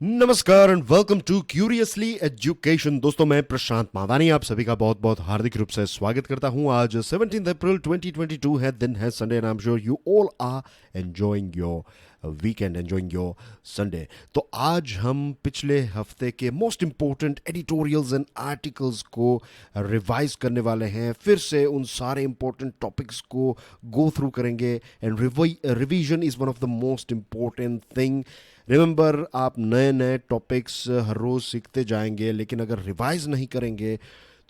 नमस्कार and welcome to curiously education. दोस्तों, मैं प्रशांत मावानी आप सभी का बहुत बहुत हार्दिक रूप से स्वागत करता हूं। आज 17 अप्रैल 2022 है, दिन है Sunday and I am sure you all are enjoying your weekend, enjoying your Sunday. तो आज हम पिछले हफ्ते के most important editorials and articles को रिवाइज करने वाले हैं। फिर से उन सारे इंपॉर्टेंट टॉपिक्स को गो थ्रू करेंगे and revision is one of the most important thing. Remember, आप नए नए टॉपिक्स हर रोज़ सीखते जाएंगे, लेकिन अगर रिवाइज नहीं करेंगे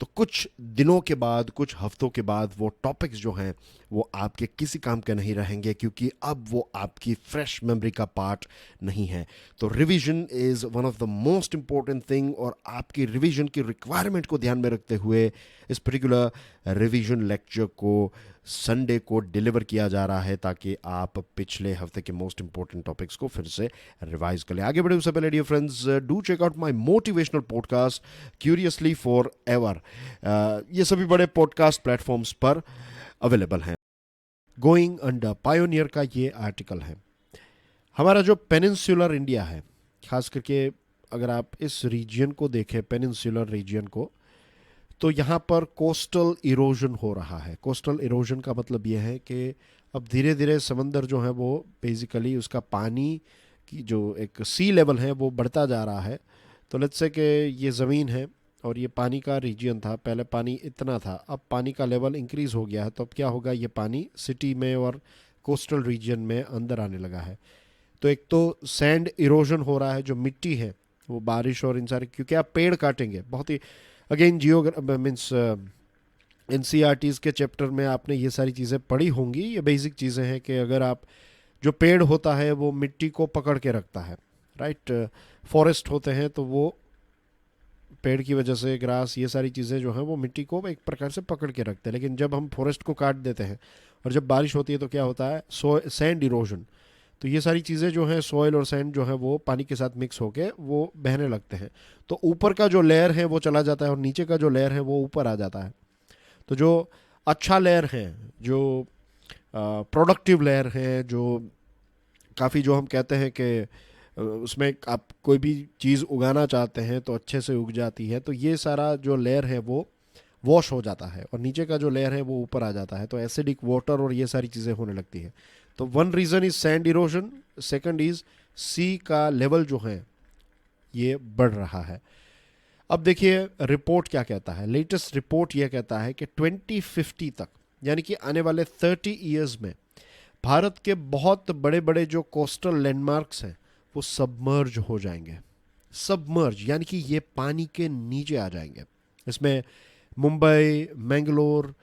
तो कुछ दिनों के बाद, कुछ हफ्तों के बाद वो टॉपिक्स जो हैं वो आपके किसी काम के नहीं रहेंगे, क्योंकि अब वो आपकी फ्रेश मेमोरी का पार्ट नहीं है। तो revision is one of the most important thing, और आपकी रिवीजन की रिक्वायरमेंट को ध्यान में रखते हुए इस पर्टिकुलर रिवीजन लेक्चर को संडे को डिलीवर किया जा रहा है, ताकि आप पिछले हफ्ते के मोस्ट इंपॉर्टेंट टॉपिक्स को फिर से रिवाइज कर लें। आगे बढ़े उससे पहले dear friends, do check out my motivational podcast curiously for ever. ये सभी बड़े पॉडकास्ट प्लेटफॉर्म्स पर अवेलेबल हैं। गोइंग अंडर पायोनियर का ये आर्टिकल है। हमारा जो पेनिनसुलर इंडिया है, खास करके अगर आप इस रीजन को देखें, पेनिनसुलर रीजन को, तो यहाँ पर कोस्टल इरोजन हो रहा है। कोस्टल इरोजन का मतलब ये है कि अब धीरे धीरे समंदर जो है वो बेसिकली उसका पानी की जो एक सी लेवल है वो बढ़ता जा रहा है। तो लेट्स से कि ये ज़मीन है और ये पानी का रीजन था, पहले पानी इतना था, अब पानी का लेवल इंक्रीज़ हो गया है। तो अब क्या होगा, ये पानी सिटी में और कोस्टल रीजन में अंदर आने लगा है। तो एक तो सैंड इरोजन हो रहा है, जो मिट्टी है वो बारिश और इन सारे, क्योंकि आप पेड़ काटेंगे बहुत ही, अगेन जियो मीन्स एनसीईआरटीज़ के चैप्टर में आपने ये सारी चीज़ें पढ़ी होंगी। ये बेसिक चीज़ें हैं कि अगर आप, जो पेड़ होता है वो मिट्टी को पकड़ के रखता है, राइट। फॉरेस्ट होते हैं तो वो पेड़ की वजह से, ग्रास, ये सारी चीज़ें जो हैं वो मिट्टी को एक प्रकार से पकड़ के रखते हैं। लेकिन जब हम फॉरेस्ट को काट देते हैं और जब बारिश होती है तो क्या होता है, सैंड इरोजन। तो ये सारी चीज़ें जो हैं, सॉइल और सैंड जो है वो पानी के साथ मिक्स होके वो बहने लगते हैं। तो ऊपर का जो लेयर है वो चला जाता है और नीचे का जो लेयर है वो ऊपर आ जाता है। तो जो अच्छा लेयर है, जो प्रोडक्टिव लेयर है, जो काफ़ी, जो हम कहते हैं कि उसमें आप कोई भी चीज़ उगाना चाहते हैं तो अच्छे से उग जाती है, तो ये सारा जो लेयर है वो वॉश हो जाता है और नीचे का जो लेयर है वो ऊपर आ जाता है। तो एसिडिक वाटर और ये सारी चीज़ें होने लगती है। तो one reason is sand erosion, second is sea का लेवल जो है ये बढ़ रहा है। अब देखिए रिपोर्ट क्या कहता है। लेटेस्ट रिपोर्ट यह कहता है कि 2050 तक, यानी कि आने वाले 30 ईयर्स में, भारत के बहुत बड़े बड़े जो कोस्टल लैंडमार्क्स हैं वो सबमर्ज हो जाएंगे। सबमर्ज यानी कि ये पानी के नीचे आ जाएंगे। इसमें मुंबई, मैंगलोर,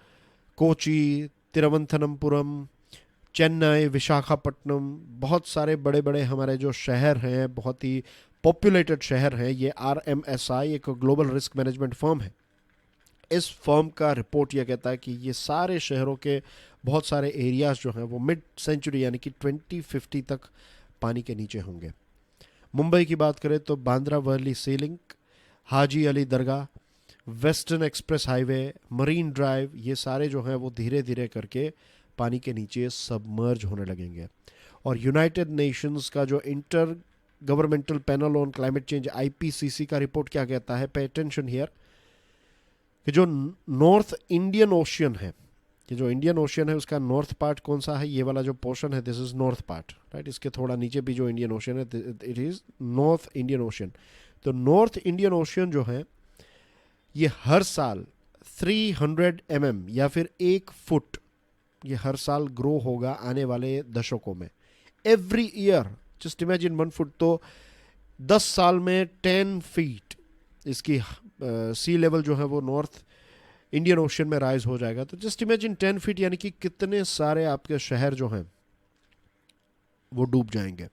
कोची, तिरुवनंतपुरम, चेन्नई, विशाखापट्टनम, बहुत सारे बड़े बड़े हमारे जो शहर हैं, बहुत ही पॉपुलेटेड शहर हैं। ये RMSI एक ग्लोबल रिस्क मैनेजमेंट फर्म है। इस फर्म का रिपोर्ट यह कहता है कि ये सारे शहरों के बहुत सारे एरियाज जो हैं वो मिड सेंचुरी यानी कि 2050 तक पानी के नीचे होंगे। मुंबई की बात करें तो Bandra Worli Sea Link, Haji Ali Dargah, Western Express Highway, Marine Drive, ये सारे जो हैं वो धीरे धीरे करके पानी के नीचे सबमर्ज होने लगेंगे। और यूनाइटेड नेशंस का जो inter governmental panel on climate change IPCC का रिपोर्ट क्या कहता है, पे अटेंशन हियर, कि जो नॉर्थ इंडियन ओशियन है, कि जो इंडियन ओशियन है उसका नॉर्थ पार्ट कौन सा है, ये वाला जो पोर्शन है, this is north part, right. इसके थोड़ा नीचे भी जो इंडियन ओशियन है, it is north Indian ocean. तो नॉर्थ इंडियन ओशियन जो है ये हर साल 300 या फिर 1 फुट, ये हर साल ग्रो होगा आने वाले दशकों में, every year. Just imagine 1 foot, तो 10 साल में 10 फीट इसकी सी लेवल जो है वो नॉर्थ इंडियन ओशन में राइज हो जाएगा। तो जस्ट इमेजिन 10 फीट, यानी कि कितने सारे आपके शहर जो हैं वो डूब जाएंगे।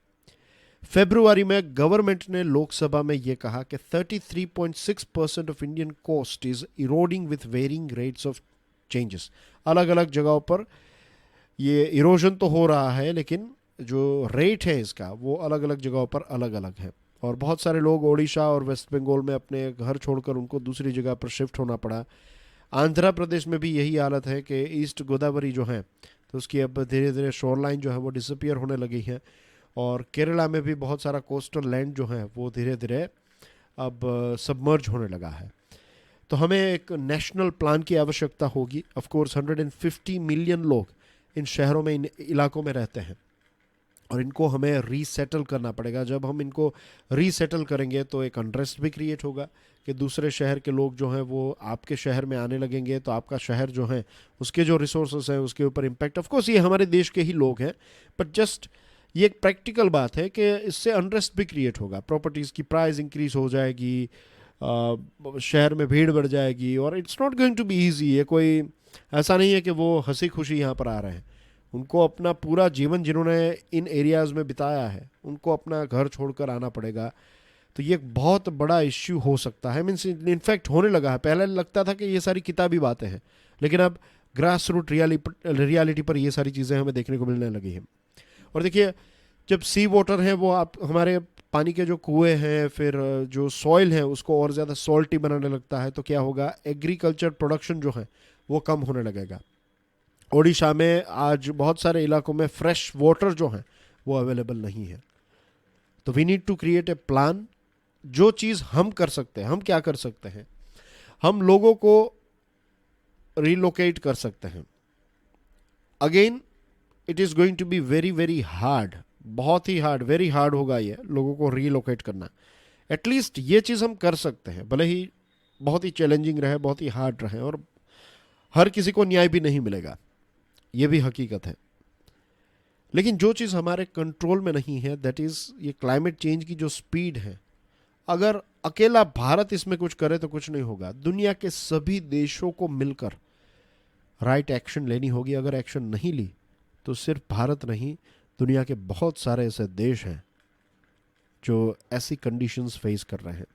फरवरी में गवर्नमेंट ने लोकसभा में यह कहा कि 33.6% of Indian coast is eroding with varying rates of changes. अलग अलग जगहों पर ये इरोजन तो हो रहा है, लेकिन जो रेट है इसका वो अलग अलग जगहों पर अलग अलग है। और बहुत सारे लोग ओडिशा और वेस्ट बंगाल में अपने घर छोड़कर उनको दूसरी जगह पर शिफ्ट होना पड़ा। आंध्र प्रदेश में भी यही हालत है कि ईस्ट गोदावरी जो है तो उसकी अब धीरे धीरे शोर लाइन जो है वो डिसअपियर होने लगी है। और केरला में भी बहुत सारा कोस्टल लैंड जो है वो धीरे धीरे अब सबमर्ज होने लगा है। तो हमें एक नेशनल प्लान की आवश्यकता होगी। ऑफ कोर्स 150 मिलियन लोग इन शहरों में, इन इलाकों में रहते हैं, और इनको हमें रीसेटल करना पड़ेगा। जब हम इनको रीसेटल करेंगे तो एक अनरेस्ट भी क्रिएट होगा कि दूसरे शहर के लोग जो हैं वो आपके शहर में आने लगेंगे, तो आपका शहर जो है उसके जो रिसोर्सेज हैं उसके ऊपर इम्पैक्ट। ऑफ कोर्स ये हमारे देश के ही लोग हैं, बट जस्ट ये एक प्रैक्टिकल बात है कि इससे अनरेस्ट भी क्रिएट होगा, प्रॉपर्टीज़ की प्राइस इंक्रीज हो जाएगी, शहर में भीड़ बढ़ जाएगी, और it's not going to be easy. ये कोई ऐसा नहीं है कि वो हंसी खुशी यहाँ पर आ रहे हैं। उनको अपना पूरा जीवन जिन्होंने इन एरियाज़ में बिताया है, उनको अपना घर छोड़कर आना पड़ेगा। तो ये एक बहुत बड़ा इश्यू हो सकता है, मीन्स इनफैक्ट होने लगा है। पहले लगता था कि ये सारी किताबी बातें हैं, लेकिन अब ग्रास रूट रियलिटी पर ये सारी चीज़ें हमें देखने को मिलने लगी हैं। और देखिए, जब सी वाटर है वो आप हमारे पानी के जो कुएं हैं, फिर जो सॉइल है उसको और ज़्यादा सॉल्टी बनाने लगता है, तो क्या होगा, एग्रीकल्चर प्रोडक्शन जो है वो कम होने लगेगा। ओडिशा में आज बहुत सारे इलाकों में फ्रेश वाटर जो है वो अवेलेबल नहीं है। तो we need to create a plan. जो चीज़ हम कर सकते हैं, हम क्या कर सकते हैं, हम लोगों को रिलोकेट कर सकते हैं। Again it is going to be very very hard, बहुत ही हार्ड, वेरी हार्ड होगा ये लोगों को रिलोकेट करना। एटलीस्ट ये चीज़ हम कर सकते हैं, भले ही बहुत ही चैलेंजिंग रहे, बहुत ही हार्ड रहे, और हर किसी को न्याय भी नहीं मिलेगा, ये भी हकीकत है। लेकिन जो चीज़ हमारे कंट्रोल में नहीं है, दैट इज़ ये क्लाइमेट चेंज की जो स्पीड है। अगर अकेला भारत इसमें कुछ करे तो कुछ नहीं होगा, दुनिया के सभी देशों को मिलकर राइट एक्शन लेनी होगी। अगर एक्शन नहीं ली तो सिर्फ भारत नहीं, दुनिया के बहुत सारे ऐसे देश हैं जो ऐसी कंडीशंस फेस कर रहे हैं।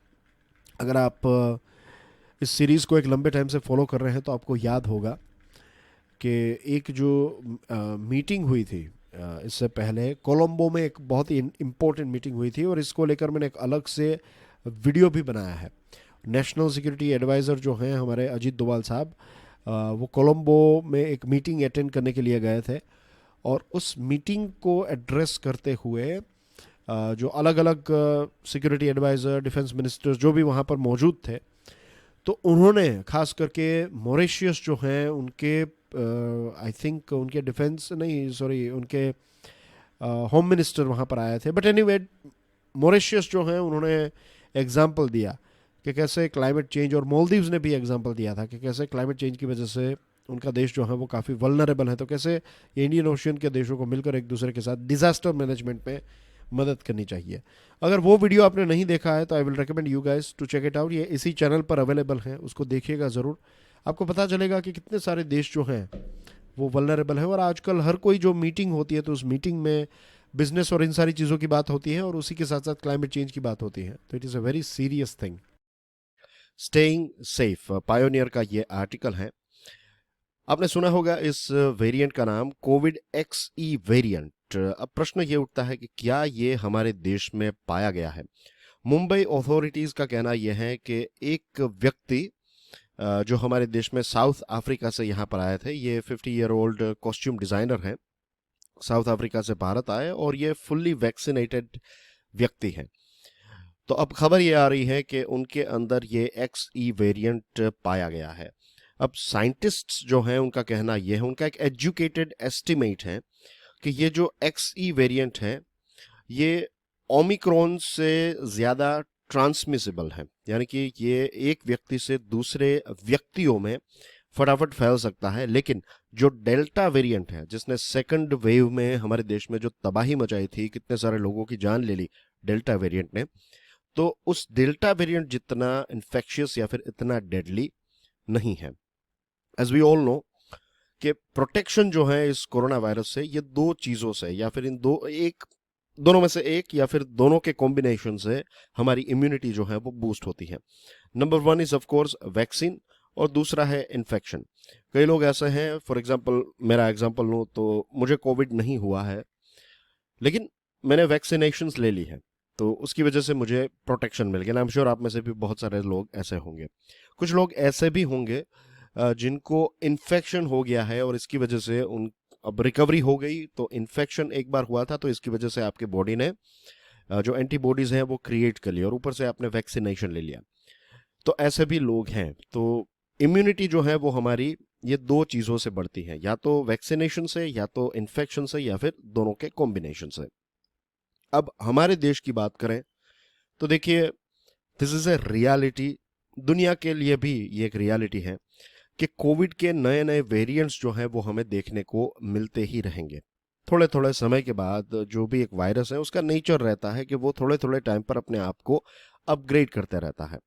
अगर आप इस सीरीज़ को एक लंबे टाइम से फॉलो कर रहे हैं तो आपको याद होगा कि एक जो मीटिंग हुई थी इससे पहले कोलंबो में, एक बहुत ही इम्पोर्टेंट मीटिंग हुई थी, और इसको लेकर मैंने एक अलग से वीडियो भी बनाया है। नेशनल सिक्योरिटी एडवाइज़र जो हैं हमारे अजीत डोभाल साहब, वो कोलंबो में एक मीटिंग अटेंड करने के लिए गए थे, और उस मीटिंग को एड्रेस करते हुए जो अलग अलग सिक्योरिटी एडवाइज़र, डिफेंस मिनिस्टर जो भी वहाँ पर मौजूद थे, तो उन्होंने खास करके मॉरिशियस जो हैं उनके आई थिंक उनके डिफेंस नहीं, सॉरी, उनके होम मिनिस्टर वहाँ पर आए थे, बट एनीवे मॉरिशियस जो हैं उन्होंने एग्जाम्पल दिया कि कैसे क्लाइमेट चेंज, और मालदीव्स ने भी एग्जाम्पल दिया था कि कैसे क्लाइमेट चेंज की वजह से उनका देश जो है वो काफ़ी वल्नरेबल है। तो कैसे ये इंडियन ओशियन के देशों को मिलकर एक दूसरे के साथ डिजास्टर मैनेजमेंट में मदद करनी चाहिए। अगर वो वीडियो आपने नहीं देखा है तो I will recommend you guys to check it out. ये इसी चैनल पर अवेलेबल है, उसको देखिएगा ज़रूर। आपको पता चलेगा कि कितने सारे देश जो हैं वो वल्नरेबल है, और आजकल हर कोई जो मीटिंग होती है तो उस मीटिंग में बिजनेस और इन सारी चीज़ों की बात होती है, और उसी के साथ साथ क्लाइमेट चेंज की बात होती है। तो it is a very serious thing. Staying safe, pioneer का ये आर्टिकल है। आपने सुना होगा इस वेरिएंट का नाम कोविड XE वेरिएंट। अब प्रश्न ये उठता है कि क्या ये हमारे देश में पाया गया है। मुंबई अथॉरिटीज़ का कहना यह है कि एक व्यक्ति जो हमारे देश में साउथ अफ्रीका से यहाँ पर आए थे, ये 50 ईयर ओल्ड कॉस्ट्यूम डिज़ाइनर हैं, साउथ अफ्रीका से भारत आए, और ये फुल्ली वैक्सीनेटेड व्यक्ति हैं। तो अब खबर ये आ रही है कि उनके अंदर ये XE वेरिएंट पाया गया है। अब साइंटिस्ट्स जो हैं उनका कहना यह है, उनका एक एजुकेटेड एस्टिमेट है कि ये जो XE वेरिएंट है ये ओमिक्रॉन से ज़्यादा ट्रांसमिसिबल है, यानी कि ये एक व्यक्ति से दूसरे व्यक्तियों में फटाफट फैल सकता है। लेकिन जो डेल्टा वेरिएंट है, जिसने सेकंड वेव में हमारे देश में जो तबाही मचाई थी, कितने सारे लोगों की जान ले ली डेल्टा वेरिएंट ने, तो उस डेल्टा वेरिएंट जितना इन्फेक्शियस या फिर इतना डेडली नहीं है। एज वी ऑल नो कि प्रोटेक्शन जो है इस कोरोना वायरस से, ये दो चीज़ों से, या फिर इन दोनों में से एक या फिर दोनों के कॉम्बिनेशन से हमारी इम्यूनिटी जो है वो बूस्ट होती है। Number 1 is of course vaccine, और दूसरा है इन्फेक्शन। कई लोग ऐसे हैं, फॉर एग्जांपल मेरा एग्जांपल लूँ तो मुझे कोविड नहीं हुआ है, लेकिन मैंने वैक्सीनेशंस ले ली है, तो उसकी वजह से मुझे प्रोटेक्शन मिल गया। आई एम श्योर आप में से भी बहुत सारे लोग ऐसे होंगे। कुछ लोग ऐसे भी होंगे जिनको इन्फेक्शन हो गया है, और इसकी वजह से अब रिकवरी हो गई, तो इन्फेक्शन एक बार हुआ था तो इसकी वजह से आपके बॉडी ने जो एंटीबॉडीज हैं वो क्रिएट कर लिया और ऊपर से आपने वैक्सीनेशन ले लिया। तो ऐसे भी लोग हैं। तो इम्यूनिटी जो है वो हमारी ये दो चीज़ों से बढ़ती है, या तो वैक्सीनेशन से, या तो इन्फेक्शन से, या फिर दोनों के कॉम्बिनेशन से। अब हमारे देश की बात करें तो देखिए, दिस इज ए रियलिटी, दुनिया के लिए भी ये एक रियलिटी है कि कोविड के नए नए वेरिएंट्स जो हैं वो हमें देखने को मिलते ही रहेंगे। थोड़े थोड़े समय के बाद जो भी एक वायरस है उसका नेचर रहता है कि वो थोड़े थोड़े टाइम पर अपने आप को अपग्रेड करते रहता है।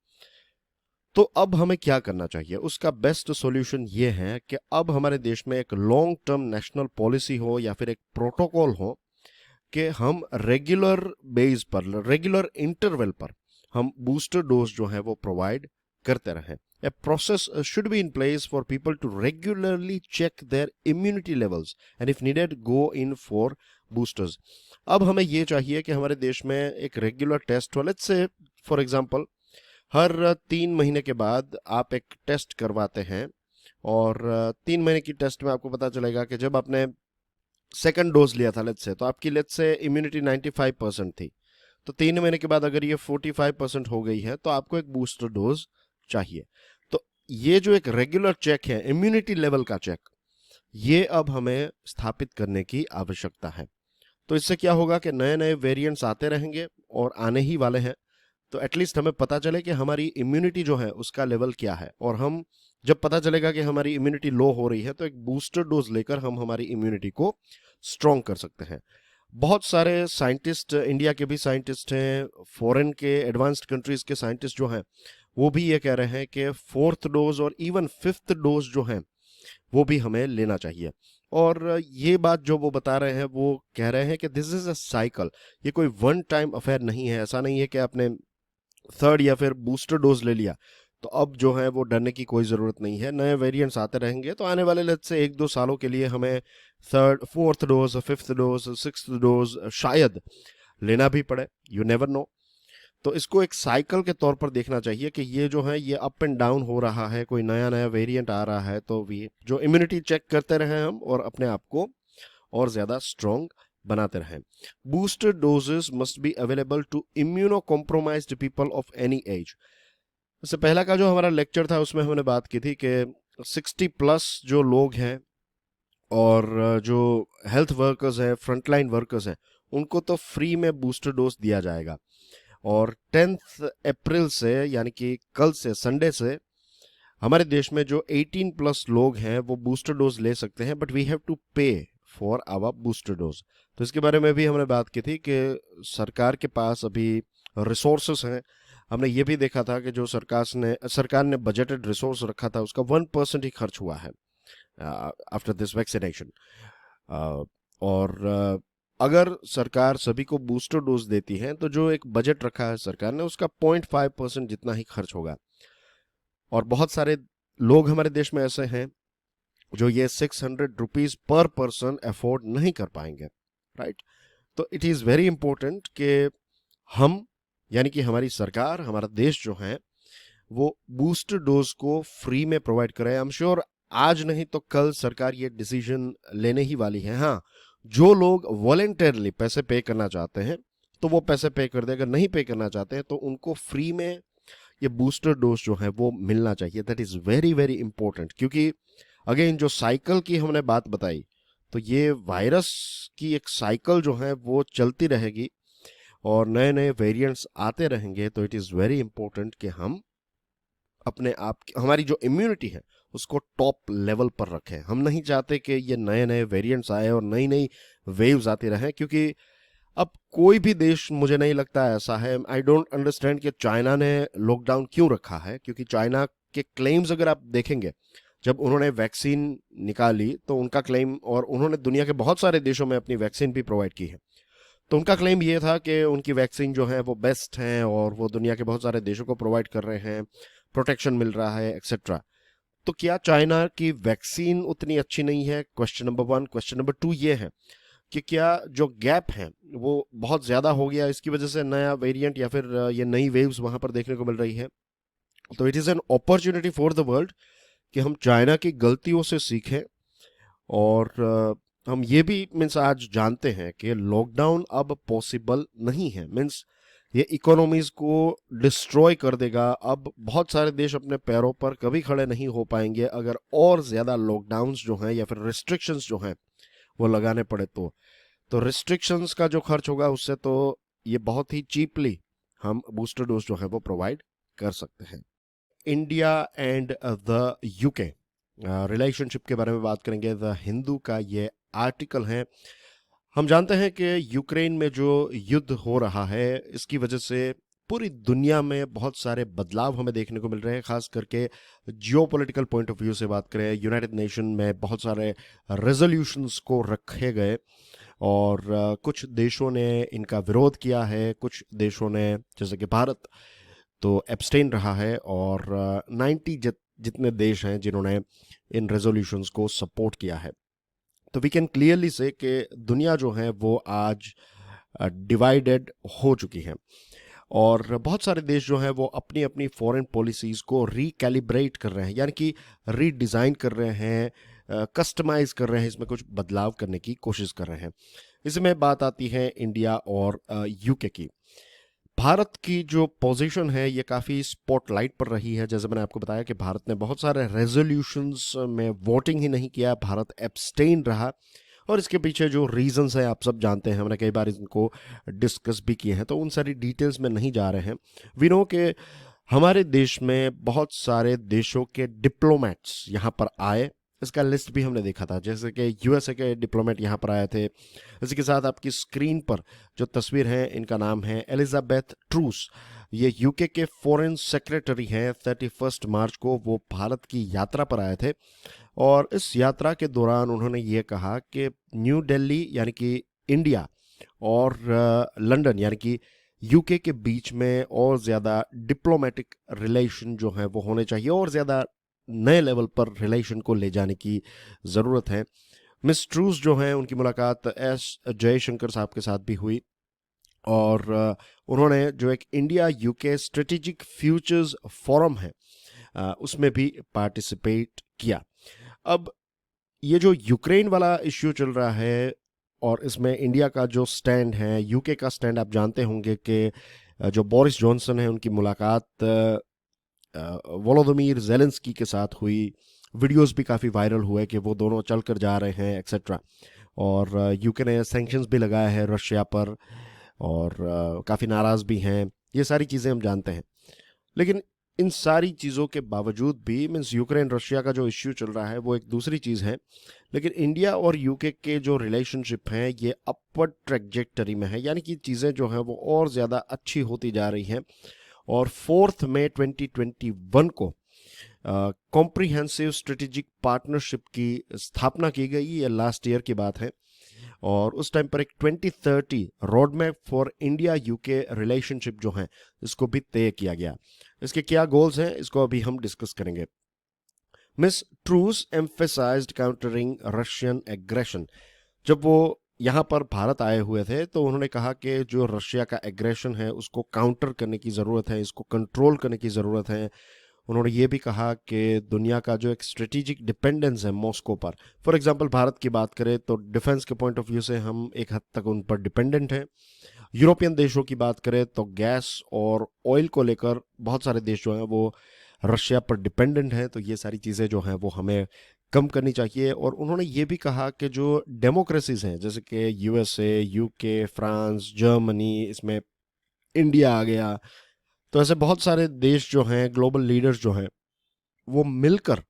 तो अब हमें क्या करना चाहिए, उसका बेस्ट सॉल्यूशन ये है कि अब हमारे देश में एक लॉन्ग टर्म नेशनल पॉलिसी हो या फिर एक प्रोटोकॉल हो कि हम रेगुलर बेस पर, रेगुलर इंटरवल पर हम बूस्टर डोज जो है वो प्रोवाइड करते रहें। A process should be in place for people to regularly check their immunity levels and if needed go in for boosters. अब हमें ये चाहिए कि हमारे देश में एक रेगुलर टेस्ट हो। लेट्स से फॉर एग्जांपल हर 3 महीने के बाद आप एक टेस्ट करवाते हैं, और 3 महीने की टेस्ट में आपको पता चलेगा कि जब आपने सेकंड डोज लिया था लेट्स से, तो आपकी लेट्स से इम्यूनिटी 95% थी। तो 3 महीने के बाद अगर ये 45% हो गई है तो आपको एक बूस्टर डोज चाहिए। तो ये जो एक रेगुलर चेक है, इम्यूनिटी लेवल का चेक, ये अब हमें स्थापित करने की आवश्यकता है। तो इससे क्या होगा कि नए नए वेरिएंट्स आते रहेंगे और आने ही वाले हैं, तो एटलीस्ट हमें पता चले कि हमारी इम्यूनिटी जो है उसका लेवल क्या है, और हम जब पता चलेगा कि हमारी इम्यूनिटी लो हो रही है तो एक बूस्टर डोज लेकर हम हमारी इम्यूनिटी को स्ट्रॉन्ग कर सकते हैं। बहुत सारे साइंटिस्ट, इंडिया के भी साइंटिस्ट हैं, फॉरेन के एडवांस्ड कंट्रीज के साइंटिस्ट जो हैं वो भी ये कह रहे हैं कि 4th डोज और इवन 5th डोज जो है वो भी हमें लेना चाहिए। और ये बात जो वो बता रहे हैं, वो कह रहे हैं कि दिस इज अ साइकिल, ये कोई वन टाइम अफेयर नहीं है। ऐसा नहीं है कि आपने 3rd या फिर बूस्टर डोज ले लिया तो अब जो है वो डरने की कोई ज़रूरत नहीं है। नए वेरिएंट्स आते रहेंगे, तो आने वाले लेट्स से 1-2 सालों के लिए हमें 3rd 4th dose, 5th dose, 6th dose शायद लेना भी पड़े, यू नेवर नो। तो इसको एक साइकिल के तौर पर देखना चाहिए कि ये जो है ये अप एंड डाउन हो रहा है, कोई नया नया वेरिएंट आ रहा है, तो भी जो इम्यूनिटी चेक करते रहें हम और अपने आप को और ज़्यादा स्ट्रॉन्ग बनाते रहें। Booster doses must be available to immunocompromised people of any age. इससे पहला का जो हमारा लेक्चर था उसमें हमने बात की थी कि 60+ जो लोग हैं और जो हेल्थ वर्कर्स हैं, फ्रंटलाइन वर्कर्स हैं, उनको तो फ्री में बूस्टर डोज दिया जाएगा। और 10 अप्रैल से, यानी कि कल से, संडे से, हमारे देश में जो 18+ लोग हैं वो बूस्टर डोज ले सकते हैं, बट वी हैव टू पे फॉर आवर बूस्टर डोज। तो इसके बारे में भी हमने बात की थी कि सरकार के पास अभी रिसोर्सेस हैं। हमने ये भी देखा था कि जो सरकार ने बजटेड रिसोर्स रखा था उसका 1% ही खर्च हुआ है आफ्टर दिस वैक्सीनेशन। और अगर सरकार सभी को बूस्टर डोज देती है तो जो एक बजट रखा है सरकार ने उसका 0.5% जितना ही खर्च होगा। और बहुत सारे लोग हमारे देश में ऐसे हैं जो ये 600 रुपीज पर पर्सन अफोर्ड नहीं कर पाएंगे, राइट। तो इट इज़ वेरी इंपॉर्टेंट कि हम, यानी कि हमारी सरकार, हमारा देश जो है वो बूस्टर डोज को फ्री में प्रोवाइड करे। आई एम श्योर आज नहीं तो कल सरकार ये डिसीजन लेने ही वाली है। हाँ, जो लोग वॉलेंटरली पैसे पे करना चाहते हैं तो वो पैसे पे कर दे, अगर नहीं पे करना चाहते हैं तो उनको फ्री में ये बूस्टर डोज जो है वो मिलना चाहिए। That is very very important, क्योंकि अगेन जो साइकिल की हमने बात बताई, तो ये वायरस की एक साइकिल जो है वो चलती रहेगी और नए नए वेरिएंट्स आते रहेंगे। तो इट इज़ वेरी इंपॉर्टेंट कि हम अपने आप हमारी जो इम्यूनिटी है उसको टॉप लेवल पर रखें। हम नहीं चाहते कि ये नए नए वेरिएंट्स आए और नई नई वेव्स आती रहें, क्योंकि अब कोई भी देश, मुझे नहीं लगता ऐसा है, आई डोंट अंडरस्टैंड कि चाइना ने लॉकडाउन क्यों रखा है। क्योंकि चाइना के क्लेम्स अगर आप देखेंगे, जब उन्होंने वैक्सीन निकाली तो उनका क्लेम, और उन्होंने दुनिया के बहुत सारे देशों में अपनी वैक्सीन भी प्रोवाइड की है, तो उनका क्लेम ये था कि उनकी वैक्सीन जो है वो बेस्ट है और वो दुनिया के बहुत सारे देशों को प्रोवाइड कर रहे हैं, प्रोटेक्शन मिल रहा है, एक्सेट्रा। तो क्या चाइना की वैक्सीन उतनी अच्छी नहीं है? Question number 1। क्वेश्चन नंबर 2 ये है कि क्या जो गैप है वो बहुत ज़्यादा हो गया, इसकी वजह से नया वेरिएंट या फिर ये नई वेव्स वहाँ पर देखने को मिल रही है? तो it is an opportunity for the world कि हम चाइना की गलतियों से सीखें और हम ये भी मीन्स आज जानते हैं कि लॉकडाउन अब पॉसिबल नहीं है। मीन्स ये इकोनॉमीज को डिस्ट्रॉय कर देगा। अब बहुत सारे देश अपने पैरों पर कभी खड़े नहीं हो पाएंगे अगर और ज़्यादा लॉकडाउन्स जो हैं या फिर रिस्ट्रिक्शंस जो हैं वो लगाने पड़े तो रिस्ट्रिक्शंस का जो खर्च होगा उससे तो ये बहुत ही चीपली हम बूस्टर डोज जो है वो प्रोवाइड कर सकते हैं। India and the UK relationship के बारे में बात करेंगे। द हिंदू का ये आर्टिकल है। हम जानते हैं कि यूक्रेन में जो युद्ध हो रहा है इसकी वजह से पूरी दुनिया में बहुत सारे बदलाव हमें देखने को मिल रहे हैं। खास करके जियोपॉलिटिकल पॉइंट ऑफ व्यू से बात करें, यूनाइटेड नेशन में बहुत सारे रेजोल्यूशंस को रखे गए और कुछ देशों ने इनका विरोध किया है। कुछ देशों ने जैसे कि भारत तो एब्सटेन रहा है और 90 जितने देश हैं जिन्होंने इन रेजोल्यूशंस को सपोर्ट किया है। तो वी कैन क्लियरली से कि दुनिया जो है वो आज डिवाइडेड हो चुकी है और बहुत सारे देश जो हैं वो अपनी अपनी फॉरेन पॉलिसीज़ को रिकैलिब्रेट कर रहे हैं, यानी कि रीडिज़ाइन कर रहे हैं, कस्टमाइज कर रहे हैं, इसमें कुछ बदलाव करने की कोशिश कर रहे हैं। इसमें बात आती है इंडिया और यूके की। भारत की जो पोजीशन है ये काफ़ी स्पॉटलाइट पर रही है। जैसे मैंने आपको बताया कि भारत ने बहुत सारे रेजोल्यूशंस में वोटिंग ही नहीं किया, भारत एब्सटेन रहा और इसके पीछे जो रीजंस हैं आप सब जानते हैं, हमने कई बार इनको डिस्कस भी किए हैं, तो उन सारी डिटेल्स में नहीं जा रहे हैं। वी नो कि हमारे देश में बहुत सारे देशों के डिप्लोमेट्स यहाँ पर आए, इसका लिस्ट भी हमने देखा था। जैसे कि यूएसए के डिप्लोमेट यहाँ पर आए थे। इसी के साथ आपकी स्क्रीन पर जो तस्वीर है इनका नाम है एलिजाबेथ ट्रूस। ये यूके के फॉरेन सेक्रेटरी हैं। 31 मार्च को वो भारत की यात्रा पर आए थे और इस यात्रा के दौरान उन्होंने ये कहा कि न्यू दिल्ली यानी कि इंडिया और लंदन यानी कि यूके के बीच में और ज़्यादा डिप्लोमेटिक रिलेशन जो है वो होने चाहिए और ज़्यादा नए लेवल पर रिलेशन को ले जाने की ज़रूरत है। मिस ट्रूस जो हैं उनकी मुलाकात एस जयशंकर साहब के साथ भी हुई और उन्होंने जो एक India UK strategic futures forum है उसमें भी पार्टिसिपेट किया। अब ये जो यूक्रेन वाला इश्यू चल रहा है और इसमें इंडिया का जो स्टैंड है, यूके का स्टैंड, आप जानते होंगे कि जो बोरिस जॉनसन है उनकी मुलाकात वोलोदिमीर ज़ेलेंस्की के साथ हुई। वीडियोस भी काफ़ी वायरल हुए कि वो दोनों चल कर जा रहे हैं एक्सेट्रा। और यूके ने सैंक्शंस भी लगाया है रशिया पर और काफ़ी नाराज़ भी हैं। ये सारी चीज़ें हम जानते हैं, लेकिन इन सारी चीज़ों के बावजूद भी मीन्स यूक्रेन रशिया का जो इश्यू चल रहा है वो एक दूसरी चीज़ है, लेकिन इंडिया और यूके के जो रिलेशनशिप हैं ये अपवर्ड ट्रैजेक्टरी में है, यानी कि चीज़ें जो हैं वो और ज़्यादा अच्छी होती जा रही हैं। और 4 मई 2021 को कॉम्प्रिहेंसिव स्ट्रेटेजिक पार्टनरशिप की स्थापना की गई। ये लास्ट ईयर की बात है और उस टाइम पर एक 2030 road map for India UK relationship जो है इसको भी तय किया गया। इसके क्या गोल्स हैं इसको अभी हम डिस्कस करेंगे। Miss Truss emphasised countering Russian aggression. जब वो यहाँ पर भारत आए हुए थे तो उन्होंने कहा कि जो रशिया का एग्रेशन है उसको काउंटर करने की ज़रूरत है, इसको कंट्रोल करने की ज़रूरत है। उन्होंने ये भी कहा कि दुनिया का जो एक स्ट्रेटेजिक डिपेंडेंस है मॉस्को पर, फॉर एग्जांपल भारत की बात करें तो डिफेंस के पॉइंट ऑफ व्यू से हम एक हद तक उन पर डिपेंडेंट हैं। यूरोपियन देशों की बात करें तो गैस और ऑयल को लेकर बहुत सारे देश जो हैं वो रशिया पर डिपेंडेंट हैं। तो ये सारी चीज़ें जो हैं वो हमें कम करनी चाहिए। और उन्होंने ये भी कहा कि जो डेमोक्रेसीज हैं जैसे कि यूएसए, यूके, फ्रांस, जर्मनी, इसमें इंडिया आ गया, तो ऐसे बहुत सारे देश जो हैं, ग्लोबल लीडर्स जो हैं, वो मिलकर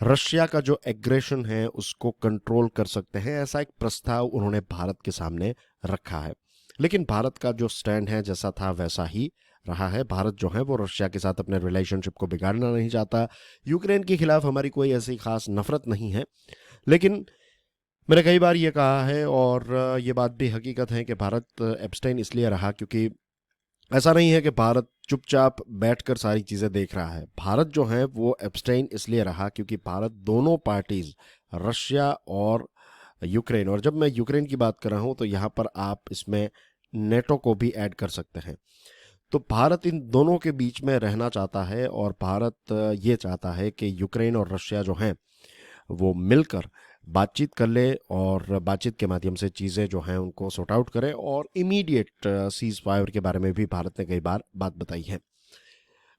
रशिया का जो एग्रेशन है उसको कंट्रोल कर सकते हैं। ऐसा एक प्रस्ताव उन्होंने भारत के सामने रखा है, लेकिन भारत का जो स्टैंड है जैसा था वैसा ही रहा है। भारत जो है वो रशिया के साथ अपने रिलेशनशिप को बिगाड़ना नहीं चाहता। यूक्रेन के खिलाफ हमारी कोई ऐसी खास नफरत नहीं है, लेकिन मैंने कई बार ये कहा है और ये बात भी हकीकत है कि भारत एब्सटेन इसलिए रहा क्योंकि ऐसा नहीं है कि भारत चुपचाप बैठकर सारी चीज़ें देख रहा है। भारत जो है वो एब्सटेन इसलिए रहा क्योंकि भारत दोनों पार्टीज रशिया और यूक्रेन, और जब मैं यूक्रेन की बात कर रहा हूँ तो यहाँ पर आप इसमें नेटो को भी ऐड कर सकते हैं। तो भारत इन दोनों के बीच में रहना चाहता है और भारत ये चाहता है कि यूक्रेन और रशिया जो हैं वो मिलकर बातचीत कर ले और बातचीत के माध्यम से चीज़ें जो हैं उनको सॉर्ट आउट करें, और इमीडिएट सीज फायर के बारे में भी भारत ने कई बार बात बताई है।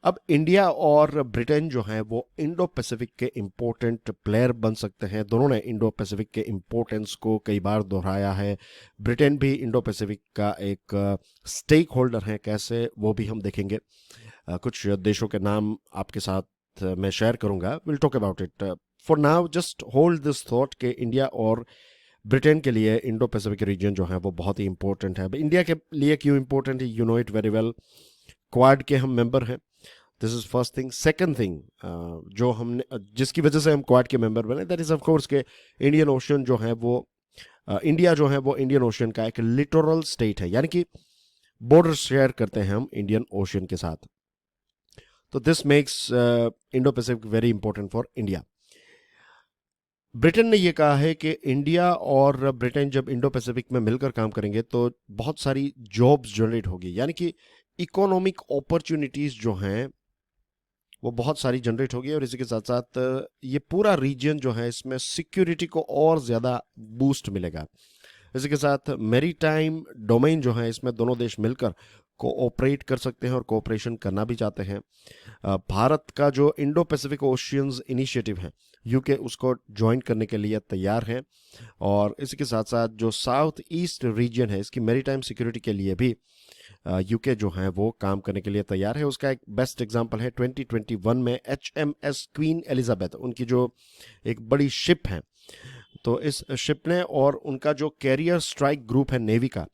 अब इंडिया और ब्रिटेन जो हैं वो इंडो पैसिफिक के इम्पोर्टेंट प्लेयर बन सकते हैं। दोनों ने इंडो पैसिफिक के इम्पोर्टेंस को कई बार दोहराया है। ब्रिटेन भी इंडो पैसिफिक का एक स्टेक होल्डर है, कैसे वो भी हम देखेंगे। कुछ देशों के नाम आपके साथ मैं शेयर करूंगा, will talk about it. For now just hold this thought कि इंडिया और ब्रिटेन के लिए इंडो पैसिफिक रीजन जो है वो बहुत ही इंपॉर्टेंट है। इंडिया के लिए क्यों इंपॉर्टेंट है, you know it very well. Quad के हम मेंबर हैं, this is first thing. Second thing जो हमने जिसकी वजह से हम क्वाड के मेंबर बने, दैट इज ऑफ कोर्स के इंडियन ओशन जो है वो इंडिया जो है वो इंडियन ओशन का एक लिटोरल स्टेट है, यानी कि बॉर्डर शेयर करते हैं हम इंडियन ओशन के साथ। तो this makes Indo Pacific very important for India. Britain ने यह कहा है कि इंडिया और ब्रिटेन जब इंडो पैसिफिक में मिलकर काम करेंगे तो बहुत सारी जॉब्स जनरेट होगी, यानी कि इकोनॉमिक अपॉर्चुनिटीज जो हैं वो बहुत सारी जनरेट होगी। और इसी के साथ साथ ये पूरा रीजन जो है इसमें सिक्योरिटी को और ज़्यादा बूस्ट मिलेगा। इसी के साथ मैरीटाइम डोमेन जो है इसमें दोनों देश मिलकर कोऑपरेट कर सकते हैं और कोऑपरेशन करना भी चाहते हैं। भारत का जो इंडो पैसिफिक ओशियंस इनिशिएटिव है, यूके उसको ज्वाइन करने के लिए तैयार है। और इसी के साथ साथ जो साउथ ईस्ट रीजन है इसकी मैरीटाइम सिक्योरिटी के लिए भी यूके जो है वो काम करने के लिए तैयार है। उसका एक बेस्ट एग्जांपल है 2021 में HMS क्वीन एलिजाबेथ, उनकी जो एक बड़ी शिप है, तो इस शिप ने और उनका जो कैरियर स्ट्राइक ग्रुप है नेवी का,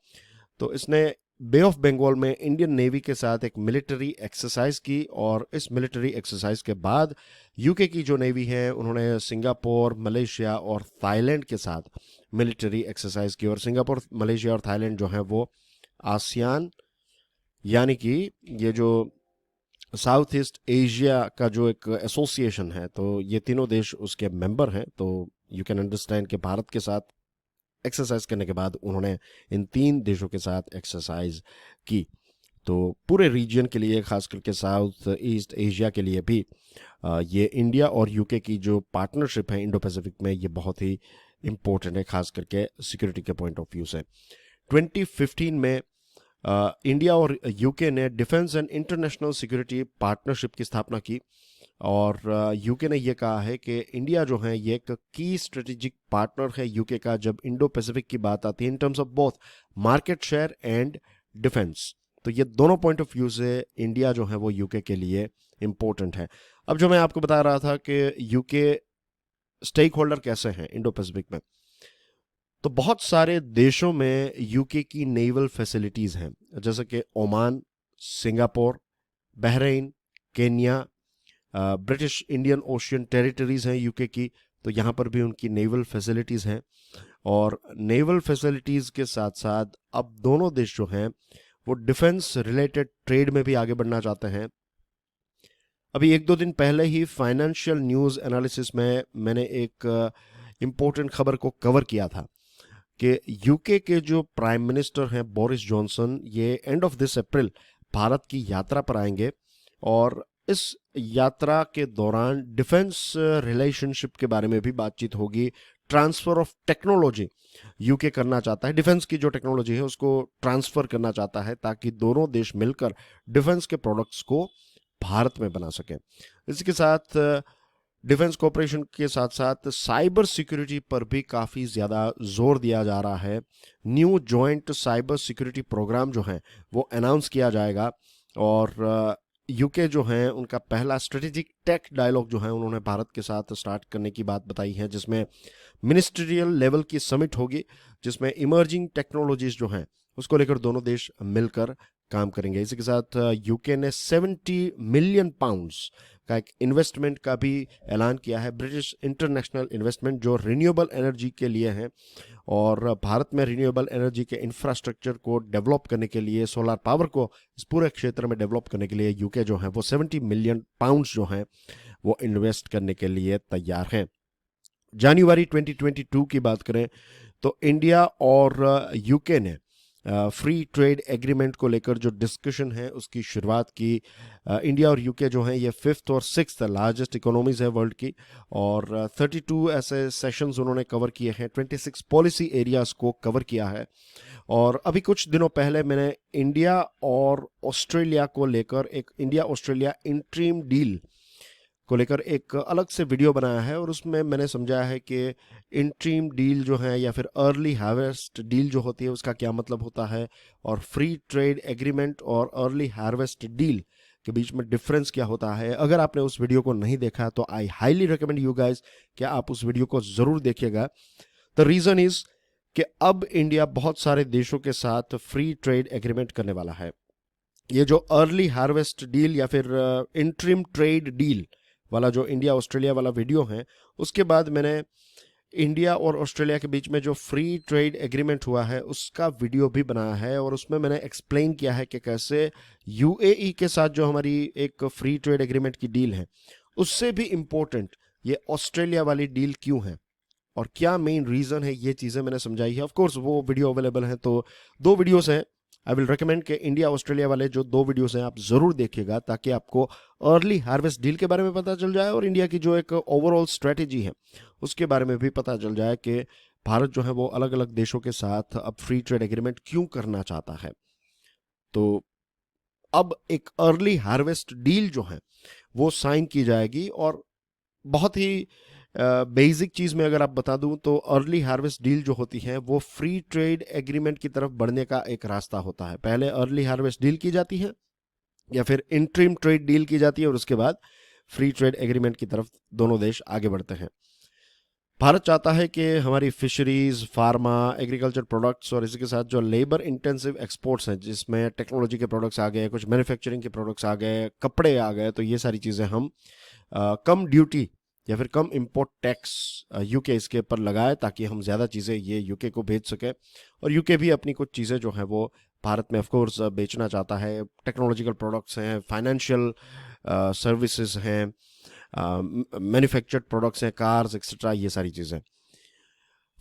तो इसने बे ऑफ बंगाल में इंडियन नेवी के साथ एक मिलिट्री एक्सरसाइज की। और इस मिलिट्री एक्सरसाइज के बाद यूके की जो नेवी है उन्होंने सिंगापुर, मलेशिया और थाईलैंड के साथ मिलिट्री एक्सरसाइज की। और सिंगापुर, मलेशिया और थाईलैंड जो है वो आसियान, यानी कि ये जो साउथ ईस्ट एशिया का जो एक एसोसिएशन है, तो ये तीनों देश उसके मेंबर हैं। तो यू कैन अंडरस्टैंड कि भारत के साथ एक्सरसाइज करने के बाद उन्होंने इन 3 देशों के साथ एक्सरसाइज की। तो पूरे रीजन के लिए, खास करके साउथ ईस्ट एशिया के लिए भी ये इंडिया और यूके की जो पार्टनरशिप है इंडो पैसिफिक में, ये बहुत ही इंपॉर्टेंट है, खास करके सिक्योरिटी के पॉइंट ऑफ व्यू से। 2015 में इंडिया और यूके ने defence and international security partnership की स्थापना की। और यूके ने यह कहा है कि इंडिया जो है ये एक की स्ट्रेटेजिक पार्टनर है यूके का जब इंडो पैसिफिक की बात आती है, in terms of both market share and defence. तो ये दोनों पॉइंट ऑफ व्यू से इंडिया जो है वो यूके के लिए इंपॉर्टेंट है। अब जो मैं आपको बता रहा था कि यूके स्टेक होल्डर कैसे हैं इंडो पैसिफिक में, तो बहुत सारे देशों में यूके की नेवल फैसिलिटीज हैं, जैसे कि Oman, Singapore, Bahrain, Kenya, British Indian ocean territories हैं यूके की, तो यहाँ पर भी उनकी नेवल फैसिलिटीज़ हैं। और नेवल फैसिलिटीज़ के साथ साथ अब दोनों देश जो हैं वो डिफेंस रिलेटेड ट्रेड में भी आगे बढ़ना चाहते हैं। अभी 1-2 दिन पहले ही फाइनेंशियल न्यूज़ एनालिसिस में मैंने एक इम्पोर्टेंट खबर को कवर किया था कि यूके के जो प्राइम मिनिस्टर हैं बोरिस जॉनसन, ये एंड ऑफ दिस अप्रैल भारत की यात्रा पर आएंगे। और इस यात्रा के दौरान डिफेंस रिलेशनशिप के बारे में भी बातचीत होगी। ट्रांसफर ऑफ टेक्नोलॉजी यूके करना चाहता है, डिफेंस की जो टेक्नोलॉजी है उसको ट्रांसफर करना चाहता है ताकि दोनों देश मिलकर डिफेंस के प्रोडक्ट्स को भारत में बना सकें। इसके साथ डिफेंस कोऑपरेशन के साथ साथ साइबर सिक्योरिटी पर भी काफ़ी ज़्यादा जोर दिया जा रहा है। New joint cyber security programme जो है वो अनाउंस किया जाएगा। और यूके जो है उनका पहला स्ट्रेटेजिक टेक डायलॉग जो है उन्होंने भारत के साथ स्टार्ट करने की बात बताई है, जिसमें मिनिस्ट्रियल लेवल की समिट होगी जिसमें इमर्जिंग टेक्नोलॉजीज जो हैं उसको लेकर दोनों देश मिलकर काम करेंगे। इसी के साथ यूके ने 70 मिलियन पाउंड्स का एक इन्वेस्टमेंट का भी ऐलान किया है, ब्रिटिश इंटरनेशनल इन्वेस्टमेंट, जो रिन्यूएबल एनर्जी के लिए है। और भारत में रिन्यूएबल एनर्जी के इंफ्रास्ट्रक्चर को डेवलप करने के लिए, सोलर पावर को इस पूरे क्षेत्र में डेवलप करने के लिए यूके जो है वो 70 मिलियन पाउंड्स जो हैं वो इन्वेस्ट करने के लिए तैयार हैं। जनवरी 2022 की बात करें तो इंडिया और यूके ने फ्री ट्रेड एग्रीमेंट को लेकर जो डिस्कशन है उसकी शुरुआत की। इंडिया और यूके जो हैं ये फिफ्थ और सिक्स्थ लार्जेस्ट इकोनॉमीज है वर्ल्ड की, और 32 ऐसे सेशंस उन्होंने कवर किए हैं, 26 पॉलिसी एरियाज को कवर किया है। और अभी कुछ दिनों पहले मैंने इंडिया और ऑस्ट्रेलिया को लेकर एक इंडिया ऑस्ट्रेलिया इंटरिम डील को लेकर एक अलग से वीडियो बनाया है, और उसमें मैंने समझाया है कि इंटरिम डील जो है या फिर अर्ली हार्वेस्ट डील जो होती है उसका क्या मतलब होता है, और फ्री ट्रेड एग्रीमेंट और अर्ली हार्वेस्ट डील के बीच में डिफरेंस क्या होता है। अगर आपने उस वीडियो को नहीं देखा तो I highly recommend you guys कि आप उस वीडियो को जरूर देखिएगा। द रीजन इज कि अब इंडिया बहुत सारे देशों के साथ फ्री ट्रेड एग्रीमेंट करने वाला है। ये जो अर्ली हार्वेस्ट डील या फिर इंटरिम ट्रेड डील वाला जो इंडिया ऑस्ट्रेलिया वाला वीडियो है, उसके बाद मैंने इंडिया और ऑस्ट्रेलिया के बीच में जो फ्री ट्रेड एग्रीमेंट हुआ है उसका वीडियो भी बनाया है, और उसमें मैंने एक्सप्लेन किया है कि कैसे यूएई के साथ जो हमारी एक फ्री ट्रेड एग्रीमेंट की डील है उससे भी इम्पोर्टेंट ये ऑस्ट्रेलिया वाली डील क्यों है और क्या मेन रीजन है, ये चीजें मैंने समझाई है। ऑफ कोर्स वो वीडियो अवेलेबल है, तो 2 वीडियोस हैं। आई विल रिकमेंड कि इंडिया ऑस्ट्रेलिया वाले जो 2 वीडियोस हैं आप जरूर देखिएगा, ताकि आपको अर्ली हार्वेस्ट डील के बारे में पता चल जाए और इंडिया की जो एक ओवरऑल स्ट्रेटेजी है उसके बारे में भी पता चल जाए कि भारत जो है वो अलग अलग देशों के साथ अब फ्री ट्रेड एग्रीमेंट क्यों करना चाहता है। तो अब एक अर्ली हार्वेस्ट डील जो है वो साइन की जाएगी, और बहुत ही बेसिक चीज में अगर आप बता दूं तो अर्ली हार्वेस्ट डील जो होती है वो फ्री ट्रेड एग्रीमेंट की तरफ बढ़ने का एक रास्ता होता है। पहले अर्ली हार्वेस्ट डील की जाती है या फिर इंटरिम ट्रेड डील की जाती है, और उसके बाद फ्री ट्रेड एग्रीमेंट की तरफ दोनों देश आगे बढ़ते हैं। भारत चाहता है कि हमारी फिशरीज, फार्मा, एग्रीकल्चर प्रोडक्ट्स और इसी के साथ जो लेबर इंटेंसिव एक्सपोर्ट्स हैं जिसमें टेक्नोलॉजी के प्रोडक्ट्स आ गए, कुछ मैन्युफैक्चरिंग के प्रोडक्ट्स आ गए, कपड़े आ गए, तो ये सारी चीज़ें हम कम ड्यूटी या फिर कम इंपोर्ट टैक्स यूके इसके ऊपर लगाए, ताकि हम ज़्यादा चीज़ें ये यूके को भेज सकें। और यूके भी अपनी कुछ चीज़ें जो हैं वो भारत में ऑफकोर्स बेचना चाहता है। टेक्नोलॉजिकल प्रोडक्ट्स हैं, फाइनेंशियल सर्विसेज हैं, मैन्युफैक्चर्ड प्रोडक्ट्स हैं, कार्स एक्सेट्रा, ये सारी चीज़ें।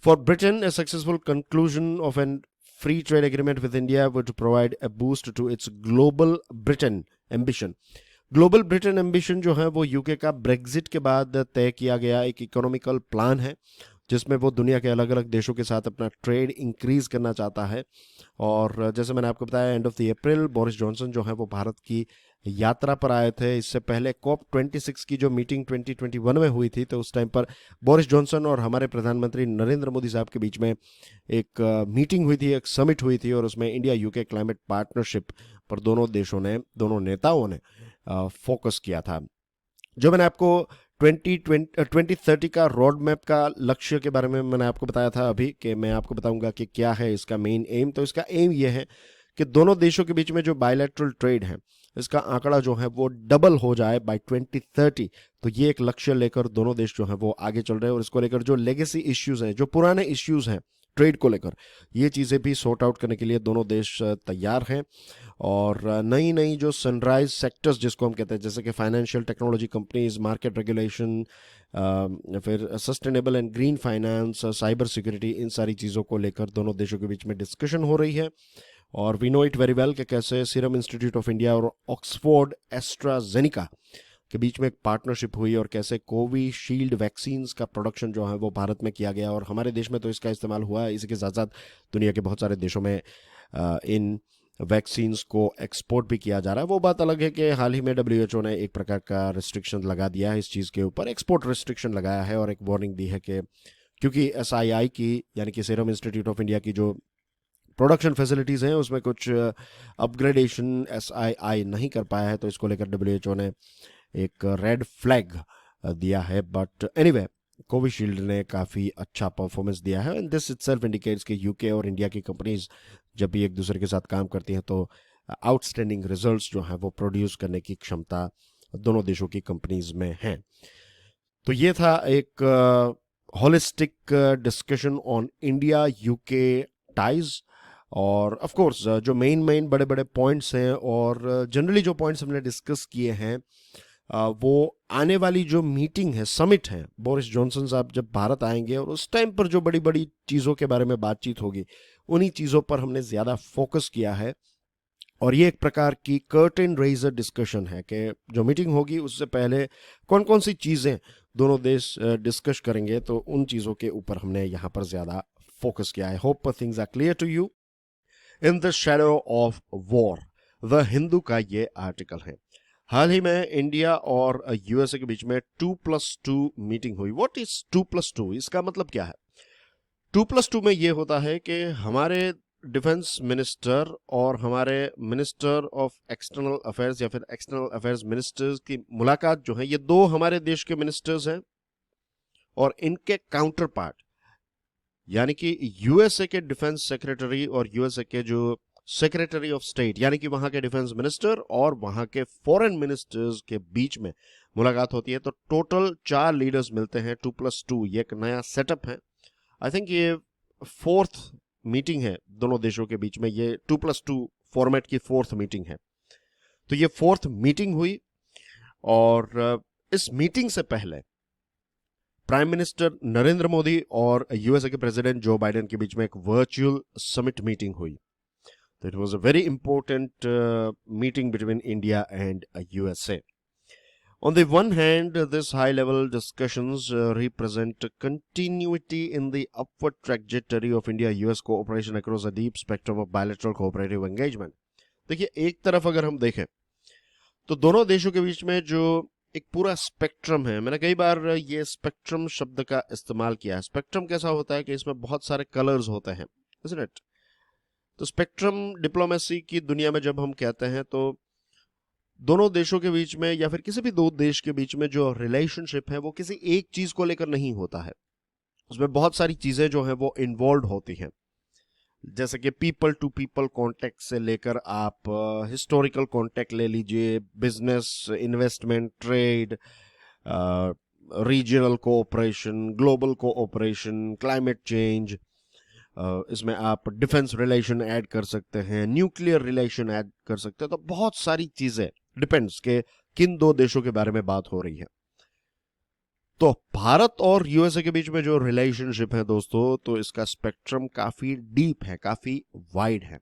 For Britain, a successful conclusion of an free trade agreement with India would provide a boost to its global Britain ambition. Global Britain ambition जो है वो UK का Brexit के बाद तय किया गया एक इकोनॉमिकल प्लान है, जिसमें वो दुनिया के अलग अलग देशों के साथ अपना ट्रेड इंक्रीज करना चाहता है। और जैसे मैंने आपको बताया, end of the April Boris Johnson जो है वो भारत की यात्रा पर आए थे। इससे पहले COP26 की जो मीटिंग 2021 में हुई थी, तो उस टाइम पर बोरिस जॉनसन और हमारे प्रधानमंत्री नरेंद्र मोदी साहब के बीच में एक मीटिंग हुई थी, एक समिट हुई थी, और उसमें इंडिया यूके क्लाइमेट पार्टनरशिप पर दोनों नेताओं ने फोकस किया था। जो मैंने आपको 2030 का रोड मैप का लक्ष्य के बारे में मैंने आपको बताया था अभी, कि मैं आपको बताऊंगा कि क्या है इसका मेन एम। तो इसका एम ये है कि दोनों देशों के बीच में जो बायलैटरल ट्रेड है इसका आंकड़ा जो है वो डबल हो जाए बाय 2030। तो ये एक लक्ष्य लेकर दोनों देश जो है वो आगे चल रहे हैं, और इसको लेकर जो लेगेसी इश्यूज हैं, जो पुराने इश्यूज हैं ट्रेड को लेकर, ये चीज़ें भी सॉर्ट आउट करने के लिए दोनों देश तैयार हैं। और नई नई जो सनराइज सेक्टर्स जिसको हम कहते हैं, जैसे कि financial technology companies, market regulation, फिर sustainable and green finance, cyber security, इन सारी चीज़ों को लेकर दोनों देशों के बीच में डिस्कशन हो रही है। और we know it very well कि कैसे सीरम इंस्टीट्यूट ऑफ इंडिया और ऑक्सफोर्ड एस्ट्राजेनिका के बीच में एक पार्टनरशिप हुई, और कैसे कोविशील्ड वैक्सीन्स का प्रोडक्शन जो है वो भारत में किया गया, और हमारे देश में तो इसका इस्तेमाल हुआ है। इसी के साथ साथ दुनिया के बहुत सारे देशों में इन वैक्सीन्स को एक्सपोर्ट भी किया जा रहा है। वो बात अलग है कि हाल ही में WHO ने एक प्रकार का रिस्ट्रिक्शन लगा दिया है इस चीज़ के ऊपर, एक्सपोर्ट रिस्ट्रिक्शन लगाया है, और एक वार्निंग दी है कि क्योंकि SII की यानी कि सीरम इंस्टीट्यूट ऑफ इंडिया की जो प्रोडक्शन फैसिलिटीज़ हैं उसमें कुछ अपग्रेडेशन SII नहीं कर पाया है, तो इसको लेकर WHO ने एक रेड फ्लैग दिया है। बट एनीवे, कोविशील्ड ने काफ़ी अच्छा परफॉर्मेंस दिया है, एंड दिस इटसेल्फ इंडिकेट्स कि यूके और इंडिया की कंपनीज जब भी एक दूसरे के साथ काम करती हैं तो आउटस्टैंडिंग रिजल्ट्स जो हैं वो प्रोड्यूस करने की क्षमता दोनों देशों की कंपनीज में है। तो ये था एक holistic discussion on India UK ties, और ऑफ कोर्स जो मेन बड़े बड़े पॉइंट्स हैं और जनरली जो पॉइंट्स हमने डिस्कस किए हैं, वो आने वाली जो मीटिंग है, समिट है, बोरिस जॉनसन साहब जब भारत आएंगे और उस टाइम पर जो बड़ी बड़ी चीज़ों के बारे में बातचीत होगी उन्हीं चीज़ों पर हमने ज़्यादा फोकस किया है। और ये एक प्रकार की कर्टेन रेजर डिस्कशन है कि जो मीटिंग होगी उससे पहले कौन कौन सी चीज़ें दोनों देश डिस्कस करेंगे, तो उन चीज़ों के ऊपर हमने यहाँ पर ज़्यादा फोकस किया है। Hope things are clear to you. In the shadow of war, the Hindu का ये आर्टिकल है। हाल ही में इंडिया और यूएसए के बीच में 2+2 मीटिंग हुई। What is 2+2? इसका मतलब क्या है? 2+2 में ये होता है कि हमारे डिफेंस मिनिस्टर और हमारे मिनिस्टर ऑफ एक्सटर्नल अफेयर्स या फिर एक्सटर्नल अफेयर्स मिनिस्टर्स की मुलाकात जो है, ये दो हमारे देश के मिनिस्टर्स हैं और इनके काउंटर पार्ट यानी कि यूएसए के डिफेंस सेक्रेटरी और यूएसए के जो सेक्रेटरी ऑफ स्टेट यानी कि वहां के डिफेंस मिनिस्टर और वहां के फॉरेन मिनिस्टर्स के बीच में मुलाकात होती है। तो टोटल 4 लीडर्स मिलते हैं। 2+2 ये एक नया सेटअप है। आई थिंक ये 4th मीटिंग है दोनों देशों के बीच में। ये 2+2 फॉर्मेट की 4th मीटिंग है। तो ये 4th मीटिंग हुई और इस मीटिंग से पहले प्राइम मिनिस्टर नरेंद्र मोदी और यूएसए के प्रेसिडेंट जो बाइडेन के बीच में एक वर्चुअल समिट मीटिंग हुई। तो it was a very important meeting between India and USA. On the one hand, this high-level discussions represent continuity in the upward trajectory of India-US cooperation across a deep spectrum of bilateral cooperative engagement. देखिए, एक तरफ अगर हम देखें तो दोनों देशों के बीच में जो एक पूरा स्पेक्ट्रम है, मैंने कई बार ये स्पेक्ट्रम शब्द का इस्तेमाल किया है। स्पेक्ट्रम कैसा होता है कि इसमें बहुत सारे कलर्स होते हैं, isn't it? तो स्पेक्ट्रम डिप्लोमेसी की दुनिया में जब हम कहते हैं तो दोनों देशों के बीच में या फिर किसी भी दो देश के बीच में जो रिलेशनशिप है वो किसी एक चीज को लेकर नहीं होता है। उसमें बहुत सारी चीजें जो हैं वो इन्वॉल्व होती हैं, जैसे कि पीपल टू पीपल कांटेक्ट से लेकर आप हिस्टोरिकल कांटेक्ट ले लीजिए, business, investment, trade, regional cooperation, global cooperation, climate change, इसमें आप डिफेंस रिलेशन ऐड कर सकते हैं, न्यूक्लियर रिलेशन ऐड कर सकते हैं। तो बहुत सारी चीजें डिपेंड्स के किन दो देशों के बारे में बात हो रही है। तो भारत और यूएसए के बीच में जो रिलेशनशिप है दोस्तों, तो इसका स्पेक्ट्रम काफी डीप है, काफी वाइड है।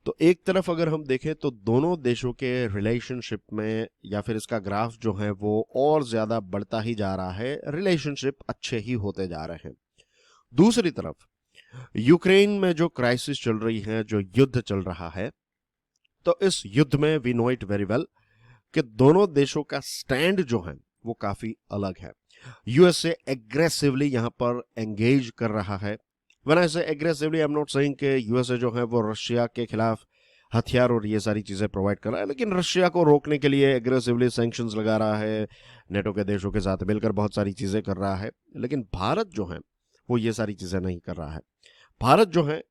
तो एक तरफ अगर हम देखें तो दोनों देशों के रिलेशनशिप में या फिर इसका ग्राफ जो है वो और ज्यादा बढ़ता ही जा रहा है, रिलेशनशिप अच्छे ही होते जा रहे हैं। दूसरी तरफ यूक्रेन में जो क्राइसिस चल रही है, जो युद्ध चल रहा है, तो इस युद्ध में we know it very well कि दोनों देशों का स्टैंड जो है वो काफी अलग है। यूएसए एग्रेसिवली यहां पर एंगेज कर रहा है। व्हेन आई से aggressively, I am not saying कि यूएसए जो है वो रशिया के खिलाफ हथियार और ये सारी चीजें प्रोवाइड कर रहा है, लेकिन रशिया को रोकने के लिए एग्रेसिवली सैंक्शंस लगा रहा है, नेटो के देशों के साथ मिलकर बहुत सारी चीजें कर रहा है। लेकिन भारत जो है वो ये सारी चीजें नहीं कर रहा है। भारत जो है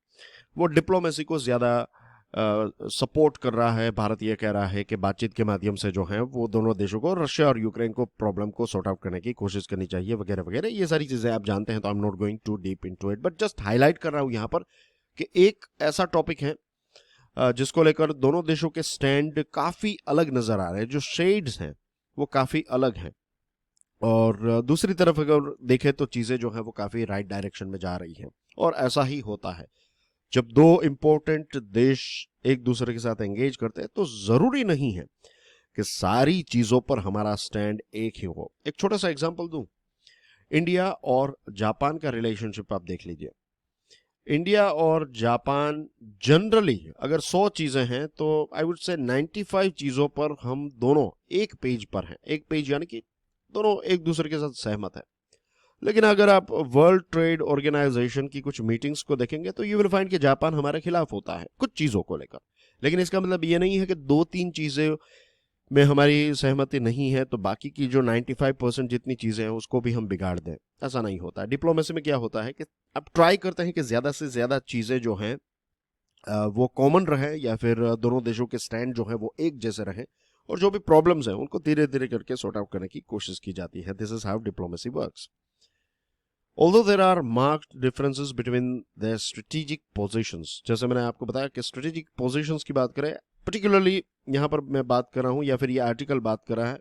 वो डिप्लोमेसी को ज्यादा सपोर्ट कर रहा है। भारत ये कह रहा है कि बातचीत के माध्यम से जो है वो दोनों देशों को, रशिया और यूक्रेन को, प्रॉब्लम को सॉर्ट आउट करने की कोशिश करनी चाहिए, वगैरह वगैरह। ये सारी चीजें आप जानते हैं, तो I am not going to deep into it, but just highlight कर रहा हूं यहां पर कि एक ऐसा टॉपिक है जिसको लेकर दोनों देशों के स्टैंड काफी अलग नजर आ रहे हैं, जो शेड्स हैं वो काफी अलग हैं। और दूसरी तरफ अगर देखें तो चीजें जो है वो काफी राइट डायरेक्शन में जा रही हैं। और ऐसा ही होता है जब दो इंपॉर्टेंट देश एक दूसरे के साथ एंगेज करते हैं, तो जरूरी नहीं है कि सारी चीजों पर हमारा स्टैंड एक ही हो। एक छोटा सा एग्जांपल दूं, इंडिया और जापान का रिलेशनशिप आप देख लीजिए। इंडिया और जापान जनरली अगर 100 चीजें हैं तो आई वुड से 95 चीजों पर हम दोनों एक पेज पर हैं। एक पेज यानी कि दोनों एक दूसरे के साथ सहमत है। लेकिन अगर आप वर्ल्ड ट्रेड ऑर्गेनाइजेशन की कुछ मीटिंग्स को देखेंगे तो यू विल फाइंड कि जापान हमारे खिलाफ होता है कुछ चीजों को लेकर। लेकिन इसका मतलब ये नहीं है कि 2-3 चीजें में हमारी सहमति नहीं है तो बाकी की जो 95% जितनी चीजें हैं उसको भी हम बिगाड़ दें, ऐसा नहीं होता। डिप्लोमेसी में क्या होता है कि आप ट्राई करते हैं कि ज्यादा से ज्यादा चीजें जो हैं वो कॉमन रहे, या फिर दोनों देशों के स्टैंड जो है वो एक जैसे रहे, और जो भी प्रॉब्लम्स हैं उनको धीरे धीरे करके सॉर्ट आउट करने की कोशिश की जाती है। This is how diplomacy works. Although there are marked differences between their strategic positions, जैसे मैंने आपको बताया कि strategic positions की बात करें, particularly यहाँ पर मैं बात कर रहा हूँ या फिर ये आर्टिकल बात कर रहा है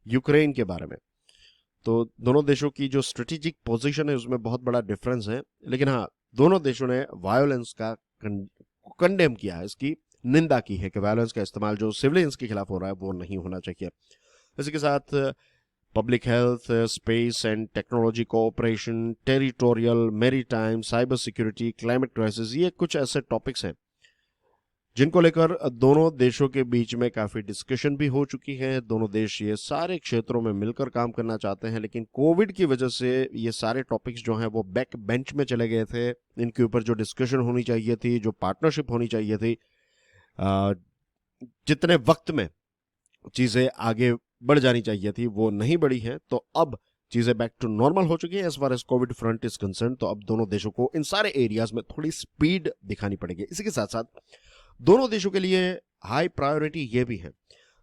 यूक्रेन के बारे में, तो दोनों देशों की जो strategic position है उसमें बहुत बड़ा डिफरेंस है। लेकिन हाँ, दोनों देशों ने वायोलेंस का कंडेम किया है, इसकी निंदा की है कि वायोलेंस का इस्तेमाल जो सिविलियंस के खिलाफ हो रहा है वो नहीं होना चाहिए। इसी के साथ public health, space and technology cooperation, territorial, maritime, cyber security, climate crisis, ये कुछ ऐसे टॉपिक्स हैं जिनको लेकर दोनों देशों के बीच में काफी डिस्कशन भी हो चुकी है। दोनों देश ये सारे क्षेत्रों में मिलकर काम करना चाहते हैं, लेकिन कोविड की वजह से ये सारे टॉपिक्स जो हैं वो बैक बेंच में चले गए थे। इनके ऊपर जो डिस्कशन होनी चाहिए थी, जो पार्टनरशिप होनी चाहिए थी, जितने वक्त में चीजें आगे बढ़ जानी चाहिए थी वो नहीं बढ़ी हैं। तो अब चीजें बैक टू नॉर्मल हो चुकी हैं as far as Covid front is concern. तो अब दोनों देशों को इन सारे एरियाज में थोड़ी स्पीड दिखानी पड़ेगी। इसी के साथ साथ दोनों देशों के लिए हाई प्रायोरिटी ये भी है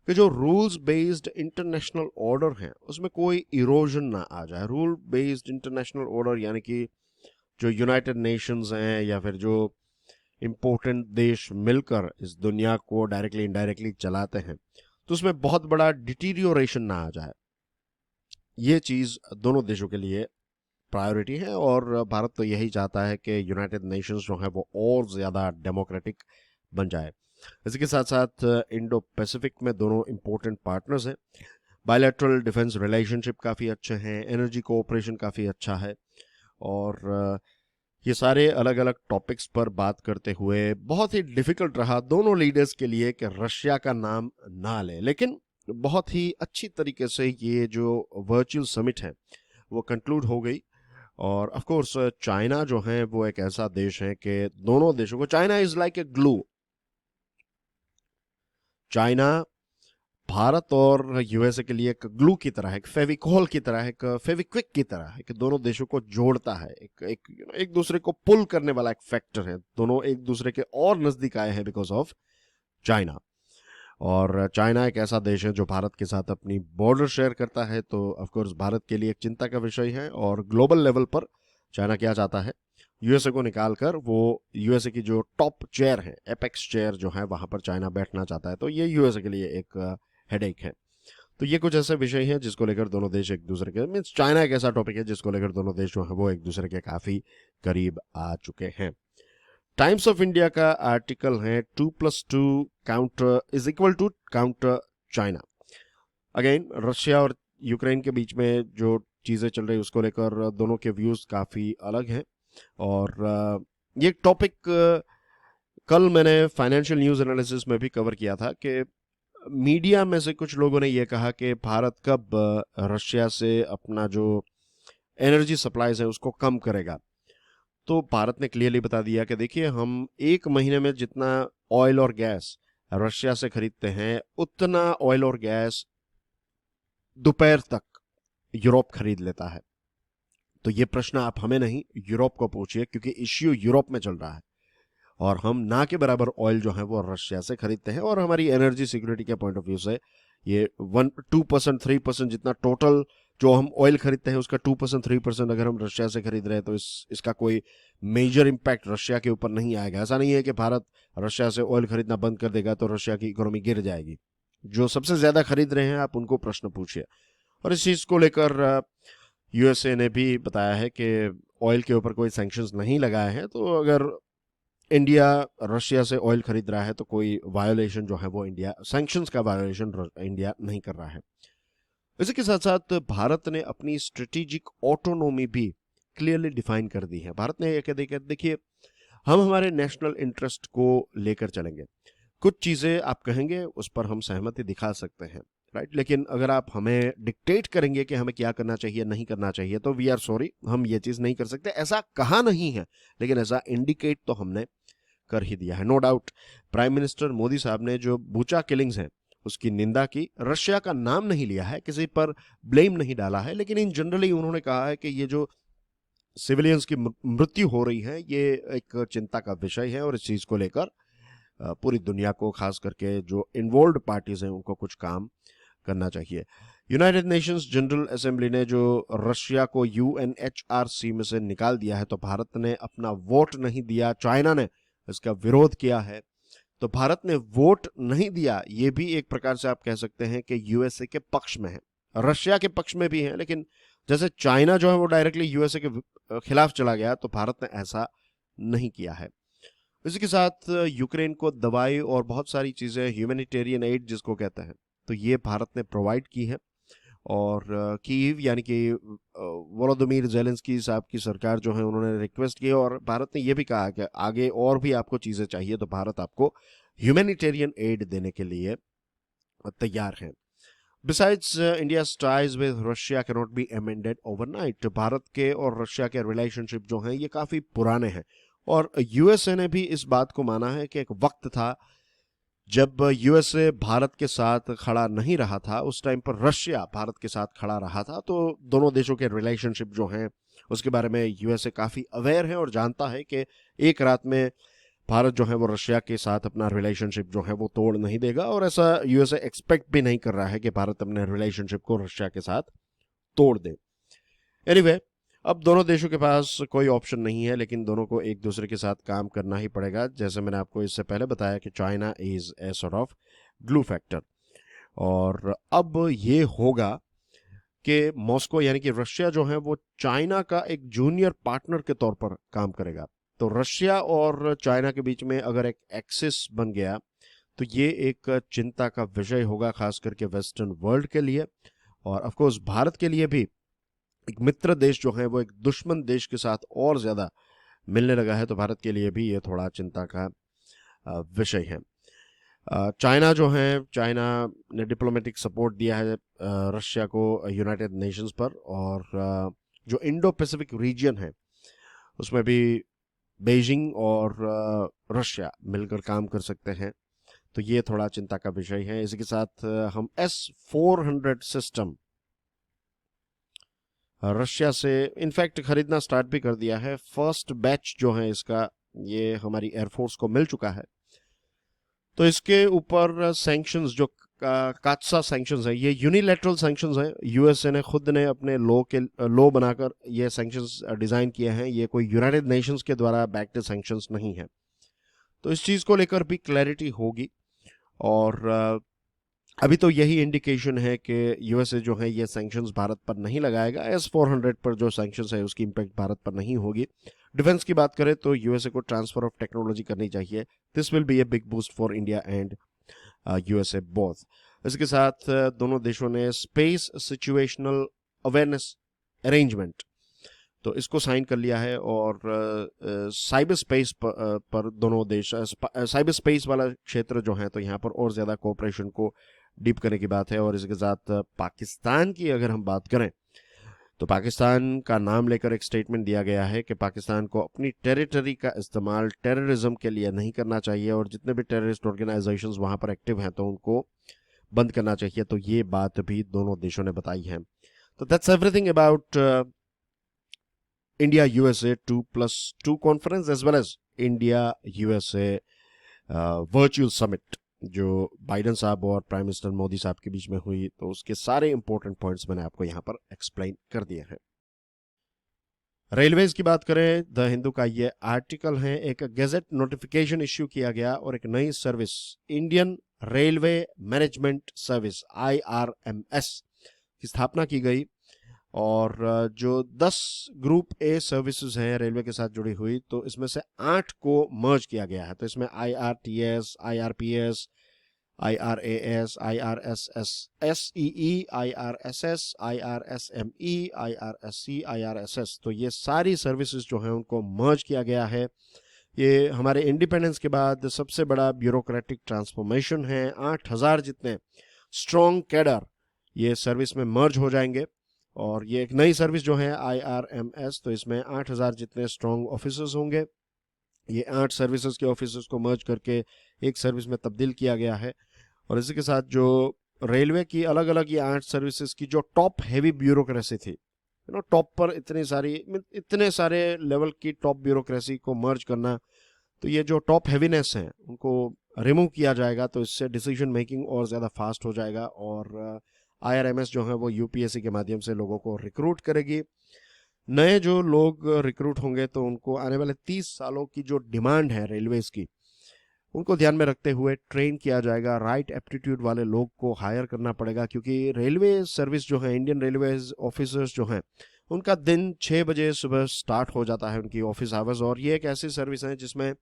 कि जो रूल्स बेस्ड इंटरनेशनल ऑर्डर है उसमें कोई इरोजन ना आ जाए। रूल बेस्ड इंटरनेशनल ऑर्डर यानी कि जो यूनाइटेड नेशंस हैं या फिर जो इंपॉर्टेंट देश मिलकर इस दुनिया को डायरेक्टली इनडायरेक्टली चलाते हैं, तो उसमें बहुत बड़ा डिटीरियोरेशन ना आ जाए। ये चीज दोनों देशों के लिए प्रायोरिटी है और भारत तो यही चाहता है कि यूनाइटेड नेशंस जो है वो और ज्यादा डेमोक्रेटिक बन जाए। इसी के साथ साथ इंडो पैसिफिक में दोनों इंपॉर्टेंट पार्टनर्स हैं। बायलैटरल डिफेंस रिलेशनशिप काफ़ी अच्छे हैं, एनर्जी कोऑपरेशन काफ़ी अच्छा है और ये सारे अलग अलग टॉपिक्स पर बात करते हुए बहुत ही डिफिकल्ट रहा दोनों लीडर्स के लिए कि रशिया का नाम ना लें, लेकिन बहुत ही अच्छी तरीके से ये जो वर्चुअल समिट है वो कंक्लूड हो गई। और ऑफ कोर्स चाइना जो है वो एक ऐसा देश है कि दोनों देशों को, China is like a glue. China Bharat और यूएसए के लिए एक ग्लू की तरह है, एक फेविकोल की तरह है, एक फेविक्विक की तरह है कि दोनों देशों को जोड़ता है। एक दूसरे को पुल करने वाला एक फैक्टर है। दोनों एक दूसरे के और नजदीक आए हैं बिकॉज ऑफ चाइना। और चाइना एक ऐसा देश है जो भारत के साथ अपनी बॉर्डर शेयर करता है, तो ऑफ कोर्स भारत के लिए एक चिंता का विषय है। और ग्लोबल लेवल पर चाइना क्या चाहता है, यूएसए को निकालकर वो यूएसए की जो टॉप चेयर है, एपेक्स चेयर जो है वहां पर चाइना बैठना चाहता है। तो ये यूएसए के लिए एक हेडेक है। तो ये कुछ ऐसे विषय हैं जिसको लेकर दोनों देश एक दूसरे के, मीन्स चाइना एक ऐसा टॉपिक है जिसको लेकर दोनों देश जो है वो एक दूसरे के काफी करीब आ चुके हैं। टाइम्स ऑफ इंडिया का आर्टिकल है 2+2 counter is equal to counter China. Again Russia और यूक्रेन के बीच में जो चीजें चल रही है उसको लेकर दोनों के व्यूज काफी अलग हैं। और ये टॉपिक कल मैंने फाइनेंशियल न्यूज एनालिसिस में भी कवर किया था कि मीडिया में से कुछ लोगों ने यह कहा कि भारत कब रशिया से अपना जो एनर्जी सप्लाईज है उसको कम करेगा। तो भारत ने क्लियरली बता दिया कि देखिए, हम एक महीने में जितना ऑयल और गैस रशिया से खरीदते हैं उतना ऑयल और गैस दोपहर तक यूरोप खरीद लेता है। तो ये प्रश्न आप हमें नहीं, यूरोप को पूछिए, क्योंकि इश्यू यूरोप में चल रहा है और हम ना के बराबर ऑयल जो है वो रशिया से खरीदते हैं। और हमारी एनर्जी सिक्योरिटी के पॉइंट ऑफ व्यू से ये 2% 3% जितना टोटल जो हम ऑयल खरीदते हैं उसका 2% 3% अगर हम रशिया से खरीद रहे हैं तो इसका कोई मेजर इंपैक्ट रशिया के ऊपर नहीं आएगा। ऐसा नहीं है कि भारत रशिया से ऑयल खरीदना बंद कर देगा तो रशिया की इकोनॉमी गिर जाएगी। जो सबसे ज्यादा खरीद रहे हैं आप उनको प्रश्न पूछिए। और इस चीज को लेकर यूएसए ने भी बताया है कि ऑयल के ऊपर कोई सैंक्शंस नहीं लगाए हैं, तो अगर इंडिया रशिया से ऑयल खरीद रहा है तो कोई वायोलेशन जो है वो इंडिया, सैंक्शंस का वायोलेशन इंडिया नहीं कर रहा है। इसी के साथ साथ भारत ने अपनी स्ट्रेटेजिक ऑटोनोमी भी क्लियरली डिफाइन कर दी है। भारत ने यह कह दिया, देखिए हम हमारे नेशनल इंटरेस्ट को लेकर चलेंगे। कुछ चीजें आप कहेंगे उस पर हम सहमति दिखा सकते हैं, राइट, लेकिन अगर आप हमें डिक्टेट करेंगे कि हमें क्या करना चाहिए नहीं करना चाहिए तो वी आर सॉरी, हम ये चीज नहीं कर सकते। ऐसा कहा नहीं है लेकिन ऐसा इंडिकेट तो हमने कर ही दिया है। No doubt prime minister Modi साहब ने जो बुचा किलिंग्स हैं उसकी निंदा की, रशिया का नाम नहीं लिया है, किसी पर ब्लेम नहीं डाला है, लेकिन इन जनरली उन्होंने कहा है कि ये जो सिविलियंस की मृत्यु हो रही है ये एक चिंता का विषय है और इस चीज को लेकर पूरी दुनिया को, खास करके जो इन्वॉल्व पार्टीज हैं उनको कुछ काम करना चाहिए। यूनाइटेड नेशंस जनरल असेंबली ने जो रशिया को यूएनएचआरसी में से निकाल दिया है तो भारत ने अपना वोट नहीं दिया, चाइना ने इसका विरोध किया है। तो भारत ने वोट नहीं दिया, ये भी एक प्रकार से आप कह सकते हैं कि यूएसए के पक्ष में है, रशिया के पक्ष में भी है। लेकिन जैसे चाइना जो है वो डायरेक्टली यूएसए के खिलाफ चला गया तो भारत ने ऐसा नहीं किया है। इसी के साथ यूक्रेन को दवाई और बहुत सारी चीज़ें, ह्यूमैनिटेरियन एड जिसको कहते हैं, तो ये भारत ने प्रोवाइड की है। और कीव यानी कि वोलोदिमीर ज़ेलेंस्की साहब की सरकार जो है उन्होंने रिक्वेस्ट की और भारत ने ये भी कहा कि आगे और भी आपको चीज़ें चाहिए तो भारत आपको ह्यूमैनिटेरियन एड देने के लिए तैयार है। Besides India's ties with Russia can not be amended overnight. Bharat के और रशिया के रिलेशनशिप जो हैं ये काफ़ी पुराने हैं और यूएसए ने भी इस बात को माना है कि एक वक्त था जब यूएसए भारत के साथ खड़ा नहीं रहा था, उस टाइम पर रशिया भारत के साथ खड़ा रहा था। तो दोनों देशों के रिलेशनशिप जो हैं उसके बारे में यूएसए काफ़ी अवेयर है और जानता है कि एक रात में भारत जो है वो रशिया के साथ अपना रिलेशनशिप जो है वो तोड़ नहीं देगा और ऐसा यूएसए एक्सपेक्ट भी नहीं कर रहा है कि भारत अपने रिलेशनशिप को रशिया के साथ तोड़ दे। एनीवे, अब दोनों देशों के पास कोई ऑप्शन नहीं है, लेकिन दोनों को एक दूसरे के साथ काम करना ही पड़ेगा। जैसे मैंने आपको इससे पहले बताया कि China is a sort of glue factor, और अब ये होगा कि मॉस्को यानी कि रशिया जो है वो चाइना का एक जूनियर पार्टनर के तौर पर काम करेगा। तो रशिया और चाइना के बीच में अगर एक एक्सिस बन गया तो ये एक चिंता का विषय होगा, खास करके वेस्टर्न वर्ल्ड के लिए, और ऑफ कोर्स भारत के लिए भी। एक मित्र देश जो है वो एक दुश्मन देश के साथ और ज्यादा मिलने लगा है, तो भारत के लिए भी ये थोड़ा चिंता का विषय है। चाइना जो है, चाइना ने डिप्लोमेटिक सपोर्ट दिया है रशिया को यूनाइटेड नेशंस पर, और जो इंडो पैसिफिक रीजन है उसमें भी बीजिंग और रशिया मिलकर काम कर सकते हैं, तो ये थोड़ा चिंता का विषय है। इसी के साथ हम S-400 सिस्टम रशिया से इनफैक्ट खरीदना स्टार्ट भी कर दिया है। फर्स्ट बैच जो है इसका, ये हमारी एयरफोर्स को मिल चुका है। तो इसके ऊपर सैंक्शंस जो कात्सा सैंक्शंस है, ये यूनिलैटरल सैंक्शंस हैं। यूएसए ने खुद ने अपने लॉ बनाकर ये सैंक्शंस डिजाइन किए हैं, ये कोई यूनाइटेड नेशंस के द्वारा बैक्ड सैंक्शंस नहीं है। तो इस चीज को लेकर भी क्लैरिटी होगी, और अभी तो यही इंडिकेशन है कि यूएसए जो है ये सैंक्शंस भारत पर नहीं लगाएगा। S-400 पर जो सैंक्शंस है उसकी इंपैक्ट भारत पर नहीं होगी। डिफेंस की बात करें तो यूएसए को ट्रांसफर ऑफ टेक्नोलॉजी करनी चाहिए। This will be a big boost for India and USA both. इसके साथ दोनों देशों ने स्पेस सिचुएशनल अवेयरनेस अरेंजमेंट, तो इसको साइन कर लिया है, और साइबर स्पेस पर दोनों देश, साइबर स्पेस वाला क्षेत्र जो है तो यहाँ पर और ज़्यादा कोऑपरेशन को डीप करने की बात है। और इसके साथ पाकिस्तान की अगर हम बात करें तो पाकिस्तान का नाम लेकर एक स्टेटमेंट दिया गया है कि पाकिस्तान को अपनी टेरिटरी का इस्तेमाल टेररिज्म के लिए नहीं करना चाहिए, और जितने भी टेररिस्ट ऑर्गेनाइजेशंस वहाँ पर एक्टिव हैं तो उनको बंद करना चाहिए। तो ये बात भी दोनों देशों ने बताई है। तो that's everything about India USA 2+2 conference as well as India USA virtual summit जो बाइडन साहब और प्राइम मिनिस्टर मोदी साहब के बीच में हुई, तो उसके सारे इंपॉर्टेंट पॉइंट्स मैंने आपको यहां पर एक्सप्लेन कर दिए हैं। रेलवेज की बात करें, द हिंदू का ये आर्टिकल है, एक गैजेट नोटिफिकेशन इश्यू किया गया और एक नई service Indian railway management service IRMS की स्थापना की गई, और जो 10 ग्रुप ए सर्विसेज हैं रेलवे के साथ जुड़ी हुई, तो इसमें से 8 को मर्ज किया गया है। तो इसमें IRTS, IRPS, IRAS, IRSS, SEE, IRSS, IRSME, IRSC, IRSS, तो ये सारी सर्विसेज जो हैं उनको मर्ज किया गया है। ये हमारे इंडिपेंडेंस के बाद सबसे बड़ा ब्यूरोक्रेटिक ट्रांसफॉर्मेशन है। 8000 जितने स्ट्रॉन्ग कैडर ये सर्विस में मर्ज हो जाएंगे, और ये एक नई सर्विस जो है IRMS, तो इसमें 8000 जितने स्ट्रॉन्ग ऑफिसर्स होंगे। ये 8 सर्विसेज के ऑफिसर्स को मर्ज करके एक सर्विस में तब्दील किया गया है। और इसी के साथ जो रेलवे की अलग अलग ये 8 सर्विसेज की जो टॉप हैवी ब्यूरोक्रेसी थी, टॉप पर इतने सारे लेवल की टॉप ब्यूरोक्रेसी को मर्ज करना, तो ये जो टॉप हैवीनेस है उनको रिमूव किया जाएगा। तो इससे डिसीजन मेकिंग और ज़्यादा फास्ट हो जाएगा, और IRMS जो है वो UPSC के माध्यम से लोगों को रिक्रूट करेगी। नए जो लोग रिक्रूट होंगे तो उनको आने वाले 30 सालों की जो डिमांड है रेलवेज की, उनको ध्यान में रखते हुए ट्रेन किया जाएगा। राइट एप्टीट्यूड वाले लोग को हायर करना पड़ेगा, क्योंकि रेलवे सर्विस जो है, इंडियन रेलवे ऑफिसर्स जो हैं उनका दिन 6 बजे सुबह स्टार्ट हो जाता है, उनकी ऑफिस आवर्स। और ये एक ऐसी सर्विस है जिसमें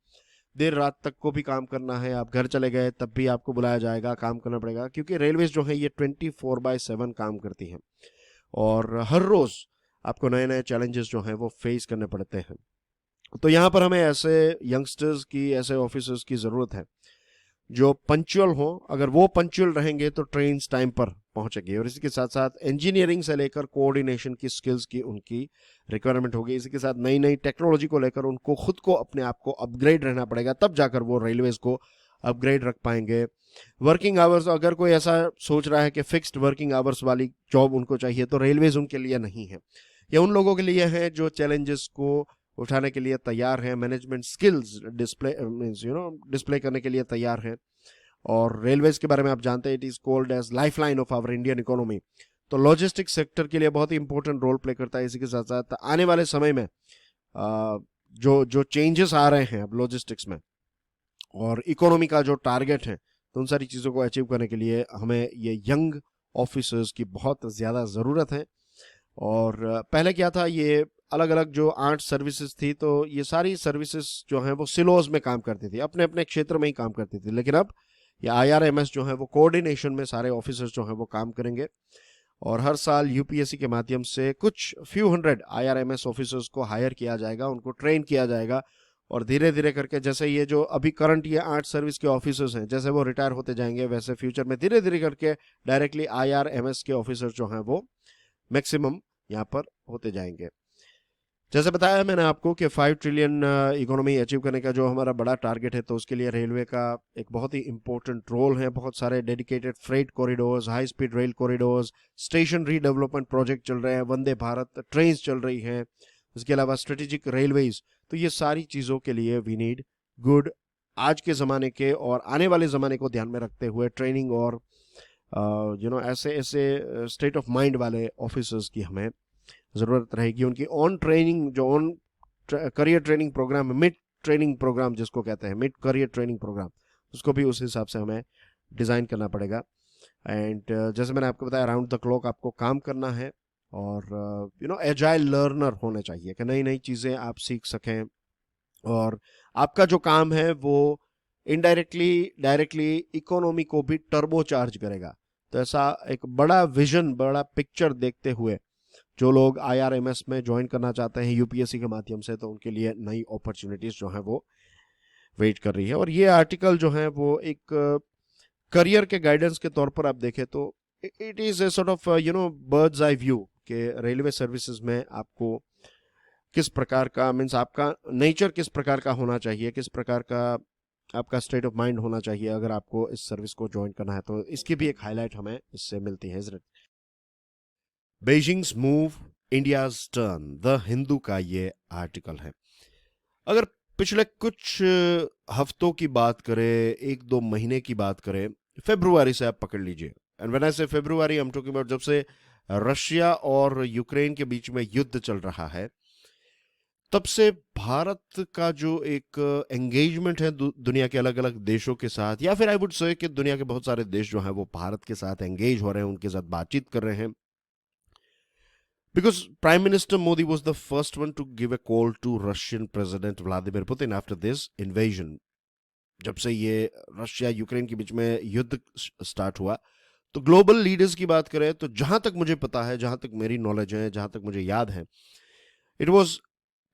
देर रात तक को भी काम करना है, आप घर चले गए तब भी आपको बुलाया जाएगा, काम करना पड़ेगा, क्योंकि रेलवेज जो है ये 24/7 काम करती हैं और हर रोज आपको नए नए चैलेंजेस जो हैं वो फेस करने पड़ते हैं। तो यहाँ पर हमें ऐसे यंगस्टर्स की, ऐसे ऑफिसर्स की ज़रूरत है जो पंक्चुअल हो। अगर वो पंक्चुअल रहेंगे तो ट्रेन टाइम पर पहुंचेगी। और इसी के साथ साथ इंजीनियरिंग से लेकर कोऑर्डिनेशन की स्किल्स की उनकी रिक्वायरमेंट होगी। इसी के साथ नई नई टेक्नोलॉजी को लेकर उनको खुद को, अपने आप को अपग्रेड रहना पड़ेगा, तब जाकर वो रेलवेज को अपग्रेड रख पाएंगे। वर्किंग आवर्स, अगर कोई ऐसा सोच रहा है कि फिक्स्ड वर्किंग आवर्स वाली जॉब उनको चाहिए, तो रेलवेज उनके लिए नहीं है। यह उन लोगों के लिए है जो चैलेंजेस को उठाने के लिए तैयार है, मैनेजमेंट स्किल्स डिस्प्ले डिस्प्ले करने के लिए तैयार है। और रेलवेज के बारे में आप जानते हैं, it is called as lifeline of our Indian economy. तो लॉजिस्टिक सेक्टर के लिए बहुत ही इंपॉर्टेंट रोल प्ले करता है। इसी के साथ साथ आने वाले समय में जो जो चेंजेस आ रहे हैं अब लॉजिस्टिक्स में और इकोनॉमी का जो टारगेट है, तो उन सारी चीज़ों को अचीव करने के लिए हमें ये यंग ऑफिसर्स की बहुत ज़्यादा ज़रूरत है। और पहले क्या था, ये अलग अलग जो 8 सर्विसेज थी, तो ये सारी सर्विसेज जो हैं वो सिलोज में काम करती थी, अपने अपने क्षेत्र में ही काम करती थी। लेकिन अब ये IRMS जो है वो कोऑर्डिनेशन में सारे ऑफिसर्स जो हैं वो काम करेंगे। और हर साल यूपीएससी के माध्यम से कुछ फ्यू हंड्रेड IRMS ऑफिसर्स को हायर किया जाएगा, उनको ट्रेन किया जाएगा। और धीरे धीरे करके, जैसे ये जो अभी करंट ये 8 सर्विस के ऑफिसर्स हैं, जैसे वो रिटायर होते जाएंगे, वैसे फ्यूचर में धीरे धीरे करके डायरेक्टली IRMS के ऑफिसर्स जो हैं वो मैक्सिमम यहाँ पर होते जाएंगे। जैसे बताया मैंने आपको कि 5 ट्रिलियन इकोनॉमी अचीव करने का जो हमारा बड़ा टारगेट है, तो उसके लिए रेलवे का एक बहुत ही इंपॉर्टेंट रोल है। बहुत सारे dedicated freight corridors, high speed rail corridors, station redevelopment project चल रहे हैं, वंदे भारत ट्रेन चल रही हैं, उसके अलावा स्ट्रेटेजिक रेलवेज। तो ये सारी चीज़ों के लिए वी नीड गुड, आज के ज़माने के और आने वाले ज़माने को ध्यान में रखते हुए ट्रेनिंग और ऐसे ऐसे स्टेट ऑफ माइंड वाले ऑफिसर्स की हमें ज़रूरत रहेगी। उनकी ऑन ट्रेनिंग, जो ऑन करियर ट्रेनिंग प्रोग्राम है, मिड ट्रेनिंग प्रोग्राम जिसको कहते हैं, मिड करियर ट्रेनिंग प्रोग्राम, उसको भी उस हिसाब से हमें डिज़ाइन करना पड़ेगा। एंड जैसे मैंने आपको बताया, अराउंड द क्लॉक आपको काम करना है और एजाइल लर्नर होने चाहिए कि नई नई चीज़ें आप सीख सकें। और आपका जो काम है वो इनडायरेक्टली डायरेक्टली इकोनॉमी को भी टर्बो चार्ज करेगा। तो ऐसा एक बड़ा विजन, बड़ा पिक्चर देखते हुए जो लोग IRMS में ज्वाइन करना चाहते हैं यूपीएससी के माध्यम से, तो उनके लिए नई अपॉर्चुनिटीज जो है वो वेट कर रही है। और ये आर्टिकल जो है वो एक करियर के गाइडेंस के तौर पर आप देखें तो it is a sort of birds eye view के रेलवे सर्विसेज में आपको किस प्रकार का, मीन्स आपका नेचर किस प्रकार का होना चाहिए, किस प्रकार का आपका स्टेट ऑफ माइंड होना चाहिए अगर आपको इस सर्विस को ज्वाइन करना है। तो इसकी भी एक हाईलाइट हमें इससे मिलती है। Beijing's move India's turn, the Hindu का ये आर्टिकल है। अगर पिछले कुछ हफ्तों की बात करें, 1-2 महीने की बात करें, फरवरी से आप पकड़ लीजिए, एंड व्हेन आई से फरवरी आई एम टॉकिंग अबाउट जब से रशिया और यूक्रेन के बीच में युद्ध चल रहा है, तब से भारत का जो एक एंगेजमेंट है दुनिया के अलग अलग देशों के साथ, या फिर आई वुड से कि दुनिया के बहुत सारे देश जो हैं वो भारत के साथ एंगेज हो रहे हैं, उनके साथ बातचीत कर रहे हैं। Because Prime Minister Modi was the first one to give a call to Russian President Vladimir Putin after this invasion. जब से ये रशिया यूक्रेन के बीच में युद्ध स्टार्ट हुआ, तो ग्लोबल लीडर्स की बात करें तो जहां तक मुझे पता है, जहां तक मेरी नॉलेज है, जहां तक मुझे याद है, it was